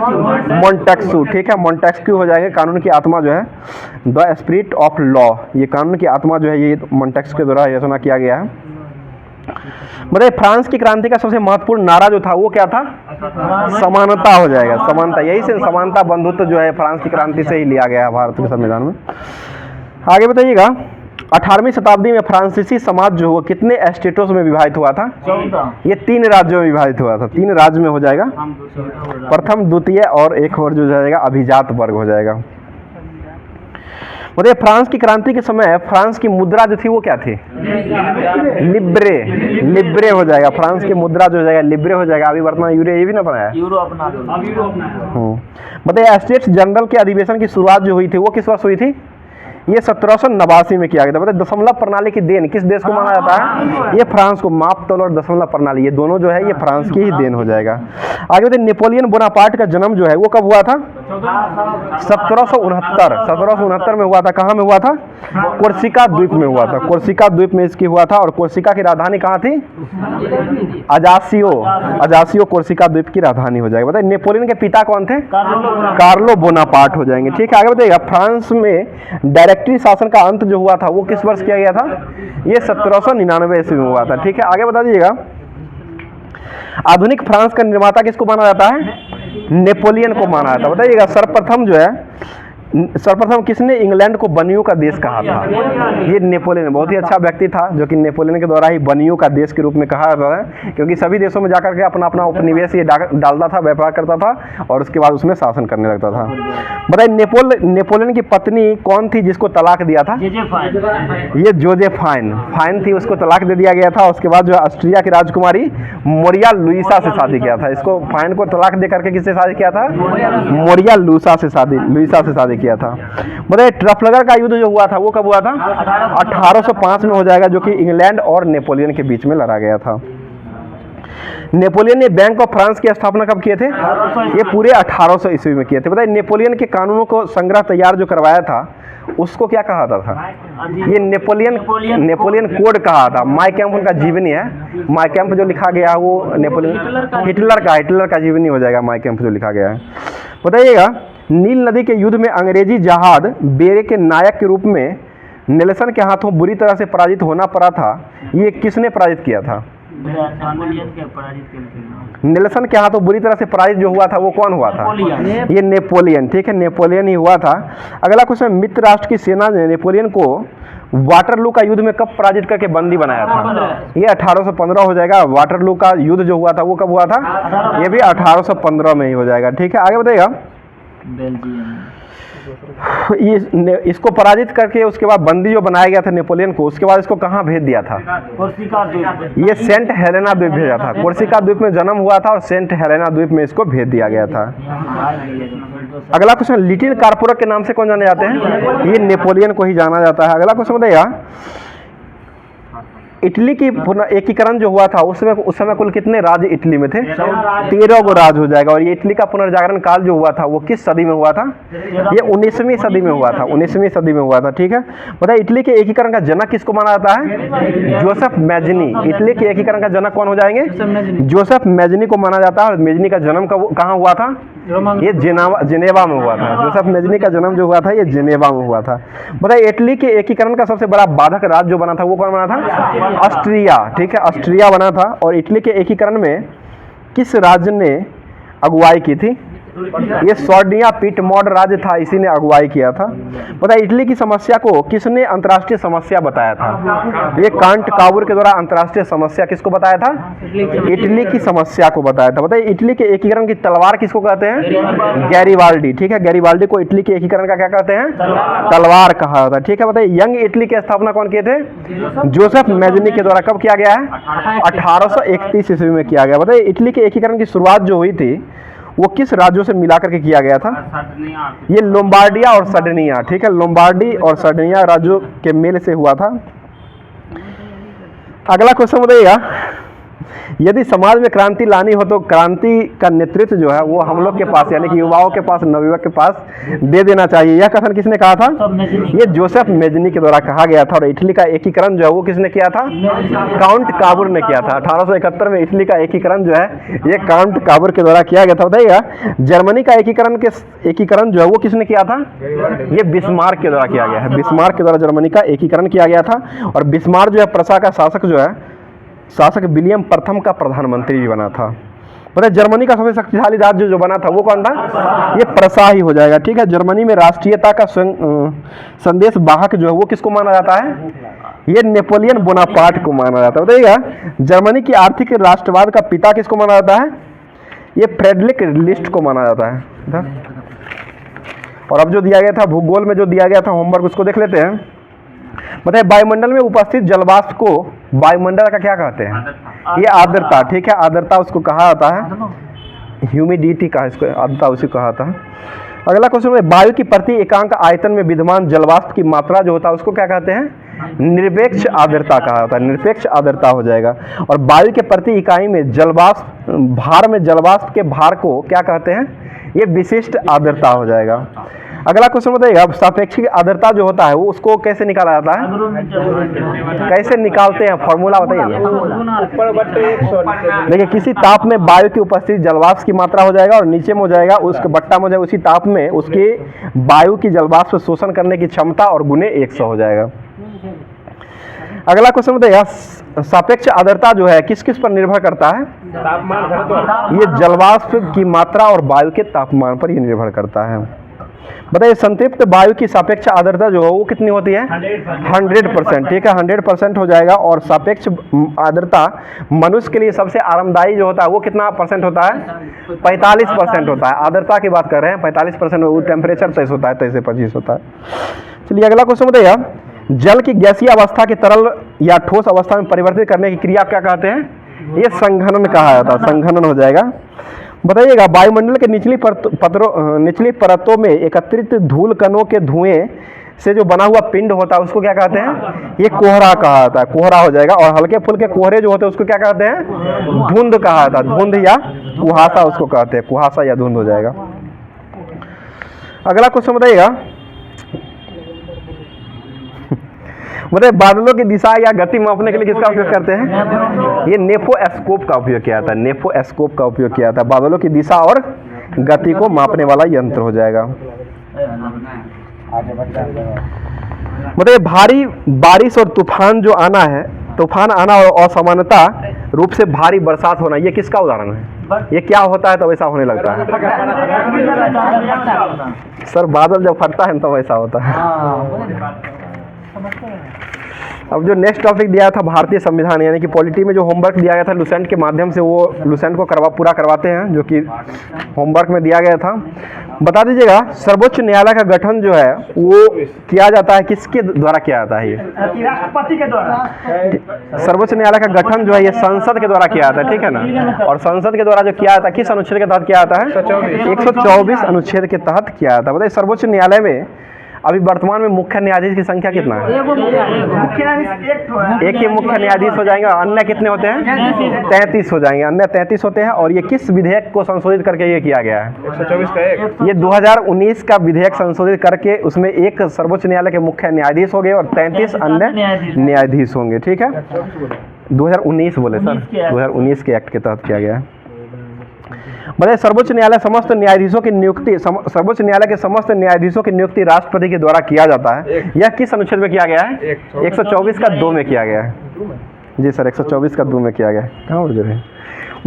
मोंटेस्क्यू, ठीक है, मोंटेस्क्यू हो जाएगा। कानून की आत्मा जो है द स्पिरिट ऑफ लॉ, ये कानून की आत्मा जो है ये मोंटेस्क्यू के द्वारा रचना किया गया है। बताइए, फ्रांस की क्रांति का सबसे महत्वपूर्ण नारा जो था वो क्या था? समानता हो जाएगा, समानता। यही से समानता बंधुत्व जो है फ्रांस की क्रांति से ही लिया गया है भारत के संविधान में। आगे बताइएगा, 18वीं शताब्दी में फ्रांसीसी समाज जो वो कितने एस्टेटों में विभाजित हुआ था? 14। ये 3 राज्यों में विभाजित हुआ था। 3 राज्य में हो जाएगा, प्रथम, द्वितीय और एक और जो जाएगा अभिजात वर्ग हो जाएगा। बताइए, फ्रांस की क्रांति के समय फ्रांस की मुद्रा जो थी वो क्या थी? लिब्रे हो जाएगा। फ्रांस की मुद्रा जो हो जाएगा लिब्रे हो जाएगा। अभी वर्तमान यूरो ये भी ना बनाया। यूरो अपना दो। बताइए, स्टेट्स जनरल के अधिवेशन की शुरुआत जो हुई थी वो किस वर्ष हुई थी? ये 1789 में किया गया था। बताइए, दशमलव प्रणाली की देन किस देश को माना जाता है? ये फ्रांस को। माप तौल और दशमलव प्रणाली ये दोनों जो है ये फ्रांस की ही देन हो जाएगा। आगे बताइए, नेपोलियन बोनापार्ट का जन्म जो है वो कब हुआ था? 1769 में हुआ था। कहाँ में हुआ था? कोर्सिका द्वीप में हुआ था। कोर्सिका द्वीप में इसकी हुआ था। और कोर्सिका की राजधानी कहाँ थी? अजासियो कोर्सिका द्वीप की राजधानी हो जाएगी। बताइए, नेपोलियन के पिता कौन थे? कार्लो बोनापार्ट हो जाएंगे, ठीक है। आगे बताइएगा, फ्रांस में डायरेक्टरी शासन का अंत जो हुआ था वो किस वर्ष किया गया था? ये 1799 ईस्वी में हुआ था, ठीक है। आगे बता दीजिएगा, आधुनिक फ्रांस का निर्माता किसको माना जाता है? नेपोलियन को माना जाता है। बताइएगा, सर्वप्रथम किसने इंग्लैंड को बनियों का देश कहा था? ये नेपोलियन। बहुत ही अच्छा व्यक्ति था जो कि नेपोलियन के द्वारा ही बनियों का देश के रूप में कहा जाता है, क्योंकि सभी देशों में जाकर के अपना अपना उपनिवेश ये डालता था, व्यापार करता था और उसके बाद उसमें शासन करने लगता था। बताइए, नेपोलियन की पत्नी कौन थी जिसको तलाक दिया था? ये जोजेफाइन थी, उसको तलाक दे दिया गया था। उसके बाद जो ऑस्ट्रिया की राजकुमारी मोरिया लुइसा से शादी किया था। इसको फाइन को तलाक दे करके किससे शादी किया था? मोरिया लुइसा से शादी किया था। बताइए, ट्रफलगर का युद्ध जो हुआ था वो कब हुआ था? 1805 में हो जाएगा, जो कि इंग्लैंड और नेपोलियन के बीच में लड़ा गया था। नेपोलियन ने बैंक ऑफ फ्रांस की स्थापना कब किए थे? ये पूरे 1800 ईस्वी में किए थे। बताइए, नेपोलियन के कानूनों को संग्रह तैयार जो करवाया था उसको क्या कहा था? ये नेपोलियन कोड कहा था। माई कैंप उनका जीवनी है। माई कैंप जो लिखा गया है वो हिटलर का जीवनी हो जाएगा। माई कैंप जो लिखा गया है। बताइएगा, नील नदी के युद्ध में अंग्रेजी जहाज बेरे के नायक के रूप में नेल्सन के हाथों बुरी तरह से पराजित होना पड़ा था। ये किसने पराजित किया था? नेपोलियन के पराजित किया। नेल्सन के हाथों बुरी तरह से पराजित जो हुआ था वो कौन हुआ था? नेपोलियन। ये नेपोलियन, ठीक है, नेपोलियन ही हुआ था। अगला क्वेश्चन, मित्र राष्ट्र की सेना ने नेपोलियन को वाटरलू का युद्ध में कब पराजित करके बंदी बनाया था? ये 1815 हो जाएगा। वाटरलू का युद्ध जो हुआ था वो कब हुआ था? ये भी 1815 में ही हो जाएगा, ठीक है। आगे बताइएगा। बेल्जियम। इसको पराजित करके उसके बाद बंदी जो बनाया गया था नेपोलियन को, उसके बाद इसको कहाँ भेज दिया था? कोर्सिका द्वीप। ये सेंट हेलेना द्वीप भेजा था। कोर्सिका द्वीप में जन्म हुआ था और सेंट हेलेना द्वीप में इसको भेज दिया गया था। अगला क्वेश्चन, लिटिल कार्पोरक के नाम से कौन जाने जाते हैं? ये नेपोलियन को ही जाना जाता है। अगला क्वेश्चन बताइएगा। इटली की एकीकरण जो हुआ था उस समय कुल कितने राज्य इटली में थे? 13 गो राज्य हो जाएगा। और ये इटली का पुनर्जागरण काल जो हुआ था वो किस सदी में हुआ था? ये 19वीं सदी में हुआ था। 19वीं सदी में हुआ था, ठीक है। बताइए, इटली के एकीकरण का जनक किसको माना जाता है? Joseph Mazzini. इटली के एकीकरण का जनक कौन हो जाएंगे? जोसेफ मैजनी को माना जाता है। और मैजनी का जन्म कहाँ हुआ था? ये जिनेवा में हुआ था। जोसेफ मैजनी का जन्म जो हुआ था ये जिनेवा में हुआ था। बताइए, इटली के एकीकरण का सबसे बड़ा बाधक राज्य जो बना था वो कौन बना था? ऑस्ट्रिया, ठीक है, ऑस्ट्रिया बना था। और इटली के एकीकरण में किस राज्य ने अगुवाई की थी? ये सोर्डिया पिटमोड राज्य था, इसी ने अगुवाई किया था। पता है, इटली की समस्या को किसने अंतर्राष्ट्रीय समस्या बताया था? ये कांट काबुर के द्वारा अंतर्राष्ट्रीय समस्या किसको बताया था? इटली की समस्या को बताया था। बताइए, इटली के एकीकरण की तलवार किसको कहते हैं? गैरीबाल्डी, ठीक है। गैरीबाल्डी को इटली के एकीकरण का क्या कहते हैं? तलवार कहा था, ठीक है। बताइए, यंग इटली की स्थापना कौन किए थे? जोसेफ मैजनी के द्वारा। कब किया गया है? 1831 ईस्वी में किया गया। बताइए, इटली के एकीकरण की शुरुआत जो हुई थी वो किस राज्यों से मिला करके किया गया था? ये लोम्बार्डिया और सर्डिनिया, ठीक है, लोम्बार्डी और सर्डिनिया राज्यों के मेल से हुआ था। अगला क्वेश्चन बताइएगा। यदि समाज में क्रांति लानी हो तो क्रांति का नेतृत्व जो है वो हम लोग के पास यानी कि युवाओं के पास, नवयुवक के पास दे देना चाहिए। यह कथन किसने कहा था? ये जोसेफ मैजनी के द्वारा कहा गया था। और इटली का एकीकरण जो है वो किसने किया था? काउंट काबुर ने किया था। 1871 में इटली का एकीकरण जो है ये काउंट काबुर के द्वारा किया गया था। बताइएगा, जर्मनी का एकीकरण जो है वो किसने किया था? ये बिस्मार्क के द्वारा किया गया है। बिस्मार्क के द्वारा जर्मनी का एकीकरण किया गया था। और बिस्मार्क जो है प्रसा का शासक विलियम प्रथम का प्रधानमंत्री भी बना था। पता है, जर्मनी का सबसे शक्तिशाली राज्य जो बना था वो कौन था? ये प्रसा ही हो जाएगा, ठीक है। जर्मनी में राष्ट्रीयता का संदेश वाहक जो है वो किसको माना जाता है? ये नेपोलियन बोनापार्ट को माना जाता है। बताइएगा, जर्मनी की आर्थिक राष्ट्रवाद का पिता किसको माना जाता है? ये फ्रेडरिक लिस्ट को माना जाता है। और अब जो दिया गया था भूगोल में, जो दिया गया था होमवर्क, उसको देख लेते हैं। बताइए, वायुमंडल में उपस्थित जलवाष्प को वायुमंडल का क्या कहते हैं? ये आर्द्रता, ठीक है, आर्द्रता उसको कहा जाता है। ह्यूमिडिटी का इसको आर्द्रता उसी कहा जाता है। अगला क्वेश्चन है, वायु की प्रति एकांक आयतन में विद्यमान जलवाष्प की मात्रा जो होता है उसको क्या कहते हैं? निरपेक्ष आर्द्रता कहा जाता है। निरपेक्ष आर्द्रता हो जाएगा। और वायु के प्रति इकाई में जलवाष्प के भार को क्या कहते हैं? ये विशिष्ट आर्द्रता हो जाएगा। अगला क्वेश्चन बताइएगा, सापेक्षिक आर्द्रता जो होता है वो उसको कैसे निकाला जाता है? कैसे निकालते हैं? फॉर्मूला बताइए। देखिए, किसी ताप में वायु की उपस्थिति जलवाष्प की मात्रा हो जाएगा और नीचे में हो जाएगा उसके बट्टा में हो जाएगा उसी ताप में उसकी वायु की जलवाष्प शोषण करने की क्षमता और गुने 100 हो जाएगा। अगला क्वेश्चन बताइएगा, सापेक्ष आर्द्रता जो है किस किस पर निर्भर करता है? ये जलवाष्प की मात्रा और वायु के तापमान पर ये निर्भर करता है। बताइए, संतृप्त वायु की सापेक्ष आर्द्रता जो है वो कितनी होती है? 100%, ठीक है, 100% हो जाएगा। और सापेक्ष आर्द्रता मनुष्य के लिए सबसे आरामदायी जो होता है वो कितना % होता है? 45% होता है। आर्द्रता की बात कर रहे हैं, 45% वो टेम्परेचर 23 होता है, 23 से 25 होता है। चलिए अगला क्वेश्चन बताइए, जल की गैसीय अवस्था के तरल या ठोस अवस्था में परिवर्तित करने की क्रिया क्या कहते हैं? ये संघनन कहा जाता है। संघनन हो जाएगा। बताइएगा, वायुमंडल के निचली परतों में एकत्रित धूल कणों के धुएं से जो बना हुआ पिंड होता है उसको क्या कहते हैं? ये कोहरा कहा जाता है। कोहरा हो जाएगा। और हल्के फुल्के कोहरे जो होते हैं उसको क्या कहते हैं? धुंध कहा जाता है। धुंध या कुहासा उसको कहते हैं। कुहासा या धुंध हो जाएगा। अगला क्वेश्चन बताइएगा, बताइए, बादलों की दिशा या गति मापने के लिए किसका उपयोग करते हैं? ये नेफोस्कोप का उपयोग किया जाता है। नेफोस्कोप का उपयोग किया जाता है। बादलों की दिशा और गति को मापने वाला यंत्र हो जाएगा। बताइए, भारी बारिश और तूफान आना और असामान्यता रूप से भारी बरसात होना, ये किसका उदाहरण है? ये क्या होता है तब ऐसा होने लगता है? सर बादल जब फटता है तब ऐसा होता है। अब जो नेक्स्ट टॉपिक दिया था भारतीय संविधान यानी कि पॉलिटी में जो होमवर्क दिया गया था लुसेंट के माध्यम से, वो लुसेंट को पूरा करवाते हैं जो कि होमवर्क में दिया गया था। बता दीजिएगा सर्वोच्च न्यायालय का गठन जो है वो किया जाता है किसके द्वारा किया जाता है? ये राष्ट्रपति के द्वारा। सर्वोच्च न्यायालय का गठन जो है ये संसद के द्वारा किया जाता है, ठीक है ना। और संसद के द्वारा जो किया जाता है किस अनुच्छेद के तहत किया जाता है? 124 अनुच्छेद के तहत किया जाता है। बताइए सर्वोच्च न्यायालय में अभी वर्तमान में मुख्य न्यायाधीश की संख्या कितना है? एक ही मुख्य न्यायाधीश हो जाएंगे और अन्य कितने होते हैं? 33 हो जाएंगे, अन्य 33 होते हैं। और ये किस विधेयक को संशोधित करके ये किया गया है? 124 का एक। ये 2019 का विधेयक संशोधित करके उसमें एक सर्वोच्च न्यायालय के मुख्य न्यायाधीश हो गए और 33 अन्य न्यायाधीश होंगे, ठीक है। 2019 बोले सर, 2019 के एक्ट के तहत किया गया है। बताइए सर्वोच्च न्यायालय समस्त न्यायाधीशों की नियुक्ति सर्वोच्च न्यायालय के समस्त न्यायाधीशों की नियुक्ति राष्ट्रपति के द्वारा किया जाता है। यह किस अनुच्छेद में किया गया है? 124 का 2 में किया गया है। जी सर 124 का 2 में किया गया है। कहाँ उड़ गए?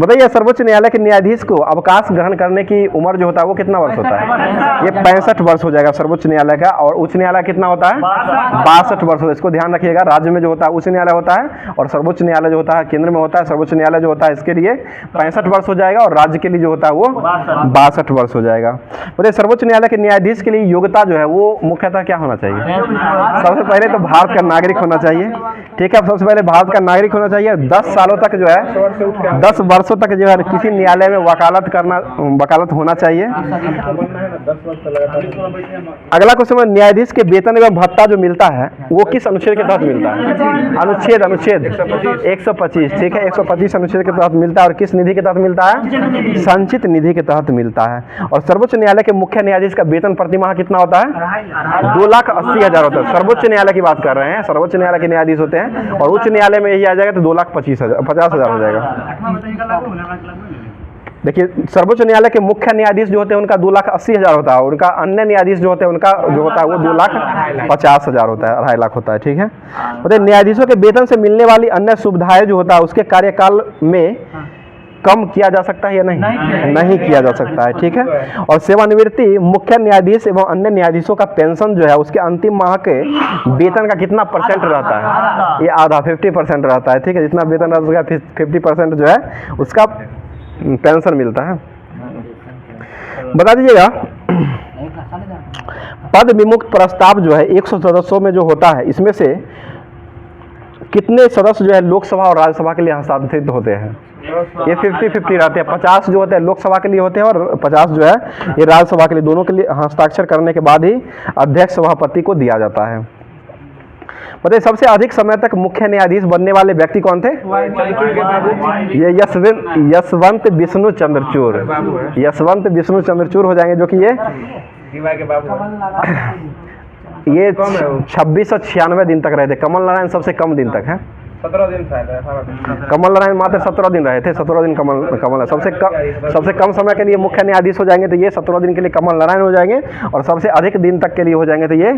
बताइए सर्वोच्च न्यायालय के न्यायाधीश को अवकाश ग्रहण करने की उम्र जो होता है वो कितना वर्ष होता है? ये 65 वर्ष हो जाएगा सर्वोच्च न्यायालय का। और उच्च न्यायालय कितना होता है? 62 वर्ष होता है। इसको ध्यान रखिएगा, राज्य में जो होता है उच्च न्यायालय होता है और सर्वोच्च न्यायालय जो होता है केंद्र में होता है। सर्वोच्च न्यायालय जो होता है इसके लिए 65 वर्ष हो जाएगा और राज्य के लिए जो होता है वो 62 वर्ष हो जाएगा। बताइए सर्वोच्च न्यायालय के न्यायाधीश के लिए योग्यता जो है वो मुख्यतः क्या होना चाहिए? सबसे पहले तो भारत का नागरिक होना चाहिए, ठीक है। सबसे पहले भारत का नागरिक होना चाहिए। 10 सालों तक जो है 10 वर्षों तक जो है किसी न्यायालय में वकालत होना चाहिए। अगला क्वेश्चन, न्यायाधीश के वेतन एवं भत्ता जो मिलता है वो किस अनुच्छेद के तहत मिलता है? अनुच्छेद 125, ठीक है। 125 अनुच्छेद के तहत मिलता है। और किस निधि के तहत मिलता है? संचित निधि के तहत मिलता है। और सर्वोच्च न्यायालय के मुख्य न्यायाधीश का वेतन प्रतिमाह कितना होता है? 2,80,000 होता है। सर्वोच्च न्यायालय की बात कर रहे हैं, सर्वोच्च न्यायालय के न्यायाधीश होते हैं। और उच्च न्यायालय में यही आ जाएगा तो 2,50,000 हो जाएगा। देखिए सर्वोच्च न्यायालय के मुख्य न्यायाधीश जो होते हैं उनका 2,80,000 होता है। उनका अन्य न्यायाधीश जो होते हैं उनका जो होता है वो 2,50,000 होता है, 2.5 लाख होता है, ठीक है। मतलब न्यायाधीशों के वेतन से मिलने वाली अन्य सुविधाएं जो होता है उसके कार्यकाल में कम किया जा सकता है या नहीं किया जा सकता है, ठीक है। और सेवानिवृत्ति मुख्य न्यायाधीश एवं अन्य न्यायाधीशों का पेंशन जो है उसके अंतिम माह के वेतन का कितना परसेंट रहता है? ये आधा 50% रहता है, ठीक है। जितना वेतन रहता है 50% जो है उसका पेंशन मिलता है। बता दीजिएगा पद विमुक्त प्रस्ताव जो है 100 सदस्यों में जो होता है इसमें से कितने सदस्य जो है लोकसभा और राज्यसभा के लिए हस्तांतरित होते हैं? ये 50-50 रहते हैं। 50 जो होते हैं लोकसभा के लिए होते हैं और 50 जो है ये राज्यसभा के लिए। दोनों के लिए हस्ताक्षर करने के बाद ही अध्यक्ष सभापति को दिया जाता है। बताइए सबसे अधिक समय तक मुख्य न्यायाधीश बनने वाले व्यक्ति कौन थे? ये यशवंत विष्णु चंद्रचूड़। यशवंत विष्णु चंद्रचूड़ हो जाएंगे जो कि ये 2696 दिन तक रहे थे। कमल नारायण सबसे कम दिन तक है, 17 दिन शायद है। कमल नारायण मात्र 17 दिन रहे थे। 17 दिन कमल सबसे कम समय के लिए मुख्य न्यायाधीश हो जाएंगे तो ये 17 दिन के लिए कमल नारायण हो जाएंगे। और सबसे अधिक दिन तक के लिए हो जाएंगे तो ये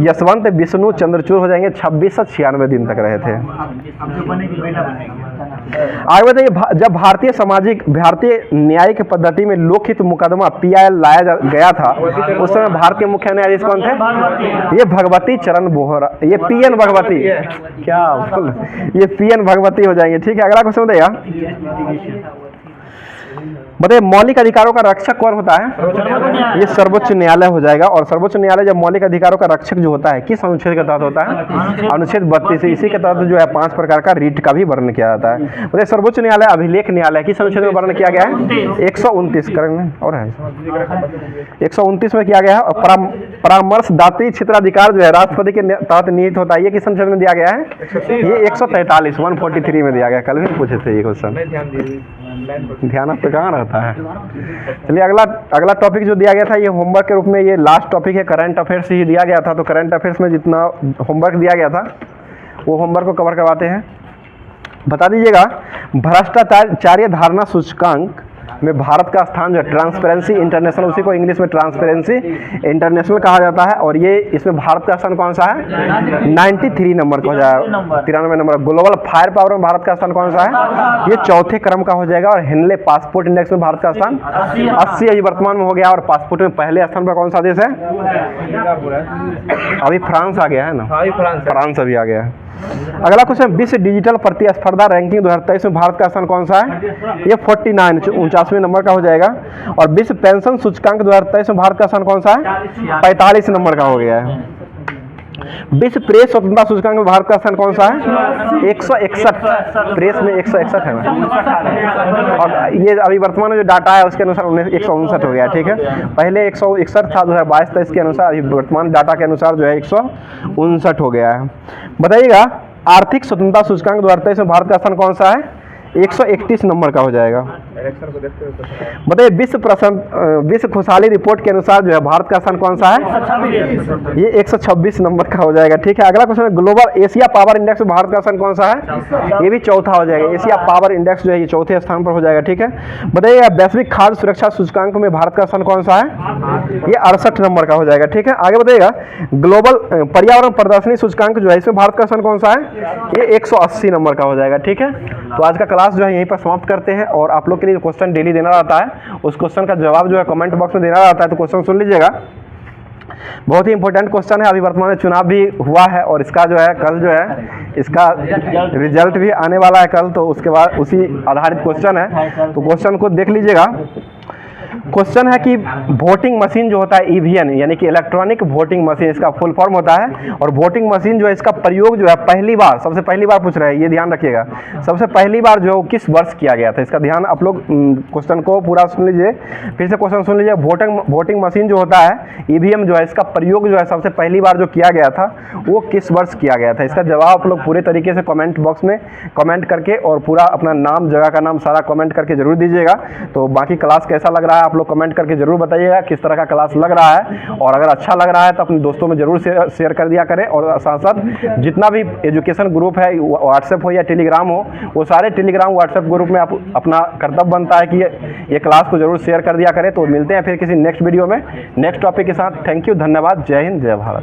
यशवंत विष्णु चंद्रचूड़ हो जाएंगे, 2696 दिन तक रहे थे। आगे बताइए जब भारतीय न्यायिक पद्धति में लोकहित मुकदमा PIL लाया गया था उस समय भारत के मुख्य न्यायाधीश कौन थे? ये भगवती चरण बोहरा, ये PN भगवती, क्या ये PN भगवती हो जाएंगे, ठीक है। अगला क्वेश्चन बताइएगा बताइए मौलिक अधिकारों का रक्षक कौन होता है? ये सर्वोच्च न्यायालय हो जाएगा। और सर्वोच्च न्यायालय जब मौलिक अधिकारों का रक्षक जो होता है किस अनुच्छेद के तहत होता है? अनुच्छेद 32। इसी के तहत जो है 5 प्रकार का रीट का भी वर्णन किया जाता है। बताइए सर्वोच्च न्यायालय अभिलेख न्यायालय किस अनुच्छेद में वर्णन किया गया है? 129 करेंगे और है 129 में किया गया है। और परामर्शदात्री क्षेत्राधिकार जो है राष्ट्रपति के तहत निहित होता है, ये किस अनुच्छेद में दिया गया है? ये 143 143 में दिया गया। कल भी पूछे थे ये क्वेश्चन, ध्यान आप पे कहाँ रहता है। चलिए अगला टॉपिक जो दिया गया था ये होमवर्क के रूप में ये लास्ट टॉपिक है। करंट अफेयर्स ही दिया गया था तो करंट अफेयर्स में जितना होमवर्क दिया गया था वो होमवर्क को कवर करवाते हैं। बता दीजिएगा भ्रष्टाचार्य धारणा सूचकांक में भारत का स्थान जो है ट्रांसपेरेंसी इंटरनेशनल, उसी को इंग्लिश में ट्रांसपेरेंसी इंटरनेशनल कहा जाता है। और ये इसमें भारत का स्थान कौन सा है? 93 नंबर का हो जाएगा, 93 नंबर। ग्लोबल फायर पावर में भारत का स्थान कौन सा है? ये चौथे क्रम का हो जाएगा। और हेनले पासपोर्ट इंडेक्स में भारत का स्थान 80 अभी वर्तमान में हो गया। और पासपोर्ट में पहले स्थान पर कौन सा देश है? अभी फ्रांस आ गया है ना, हाँ, फ्रांस अभी आ गया है। अगला क्वेश्चन, विश्व डिजिटल प्रतिस्पर्धा रैंकिंग 2023 में भारत का स्थान कौन सा है? ये 49 49वें नंबर का हो जाएगा। और विश्व पेंशन सूचकांक 2023 में भारत का स्थान कौन सा है? 45 नंबर का हो गया है। विश्व प्रेस स्वतंत्रता सूचकांक में भारत का स्थान कौन सा है? 161। प्रेस में 161 है ना। और ये अभी वर्तमान में जो डाटा है उसके अनुसार 159 हो गया, ठीक है। पहले 161 था 2022-23 के अनुसार, अभी वर्तमान डाटा के अनुसार जो है 159 हो गया है। बताइएगा, आर्थिक स्वतंत्रता सूचकांक 2023 में भारत का स्थान कौन सा है? 131 नंबर का हो जाएगा। बताइए, विश्व खुशहाली रिपोर्ट के अनुसार जो है भारत का स्थान कौन सा है? ये 126 नंबर का हो जाएगा, ठीक है। अगला क्वेश्चन है, ग्लोबल एशिया पावर इंडेक्स में भारत का स्थान कौन सा है? ये भी चौथा हो जाएगा। एशिया पावर इंडेक्स जो है ये चौथे स्थान पर हो जाएगा, ठीक है। बताइए, वैश्विक खाद्य सुरक्षा सूचकांक में भारत का स्थान कौन सा है? ये 68 नंबर का हो जाएगा, ठीक है। आगे बताइएगा, ग्लोबल पर्यावरण प्रदर्शनी सूचकांक जो है इसमें भारत का स्थान कौन सा है? ये 180 नंबर का हो जाएगा, ठीक है। तो आज का क्लास जो है यहीं पर समाप्त करते हैं। और आप लोग के लिए जो क्वेश्चन डेली देना रहता है उस क्वेश्चन का जवाब जो है कमेंट बॉक्स में देना रहता है, तो क्वेश्चन सुन लीजिएगा। बहुत ही इंपॉर्टेंट क्वेश्चन है। अभी वर्तमान में चुनाव भी हुआ है और इसका जो है कल जो है इसका रिजल्ट भी आने वाला है कल, तो उसके बाद उसी आधारित क्वेश्चन है, तो क्वेश्चन को देख लीजिएगा। क्वेश्चन है कि वोटिंग मशीन जो होता है ईवीएम यानी कि इलेक्ट्रॉनिक वोटिंग मशीन, इसका फुल फॉर्म होता है। और वोटिंग मशीन जो है इसका प्रयोग जो है पहली बार, सबसे पहली बार पूछ रहे हैं, ये ध्यान रखिएगा, सबसे पहली बार जो है किस वर्ष किया गया था, इसका ध्यान आप लोग क्वेश्चन को पूरा सुन लीजिए। फिर से क्वेश्चन सुन लीजिए, वोटिंग मशीन जो होता है ईवीएम जो है इसका प्रयोग जो है सबसे पहली बार जो किया गया था वो किस वर्ष किया गया था? इसका जवाब आप लोग पूरे तरीके से कमेंट बॉक्स में कमेंट करके और पूरा अपना नाम, जगह का नाम सारा कमेंट करके जरूर दीजिएगा। तो बाकी क्लास कैसा लग रहा है आप लोग कमेंट करके जरूर बताइएगा किस तरह का क्लास लग रहा है। और अगर अच्छा लग रहा है तो अपने दोस्तों में जरूर शेयर कर दिया करें। और साथ साथ जितना भी एजुकेशन ग्रुप है, व्हाट्सएप हो या टेलीग्राम हो, वो सारे टेलीग्राम व्हाट्सएप ग्रुप में आप अपना कर्तव्य बनता है कि ये क्लास को जरूर शेयर कर दिया करें। तो मिलते हैं फिर किसी नेक्स्ट वीडियो में नेक्स्ट टॉपिक के साथ। थैंक यू, धन्यवाद, जय हिंद, जय भारत।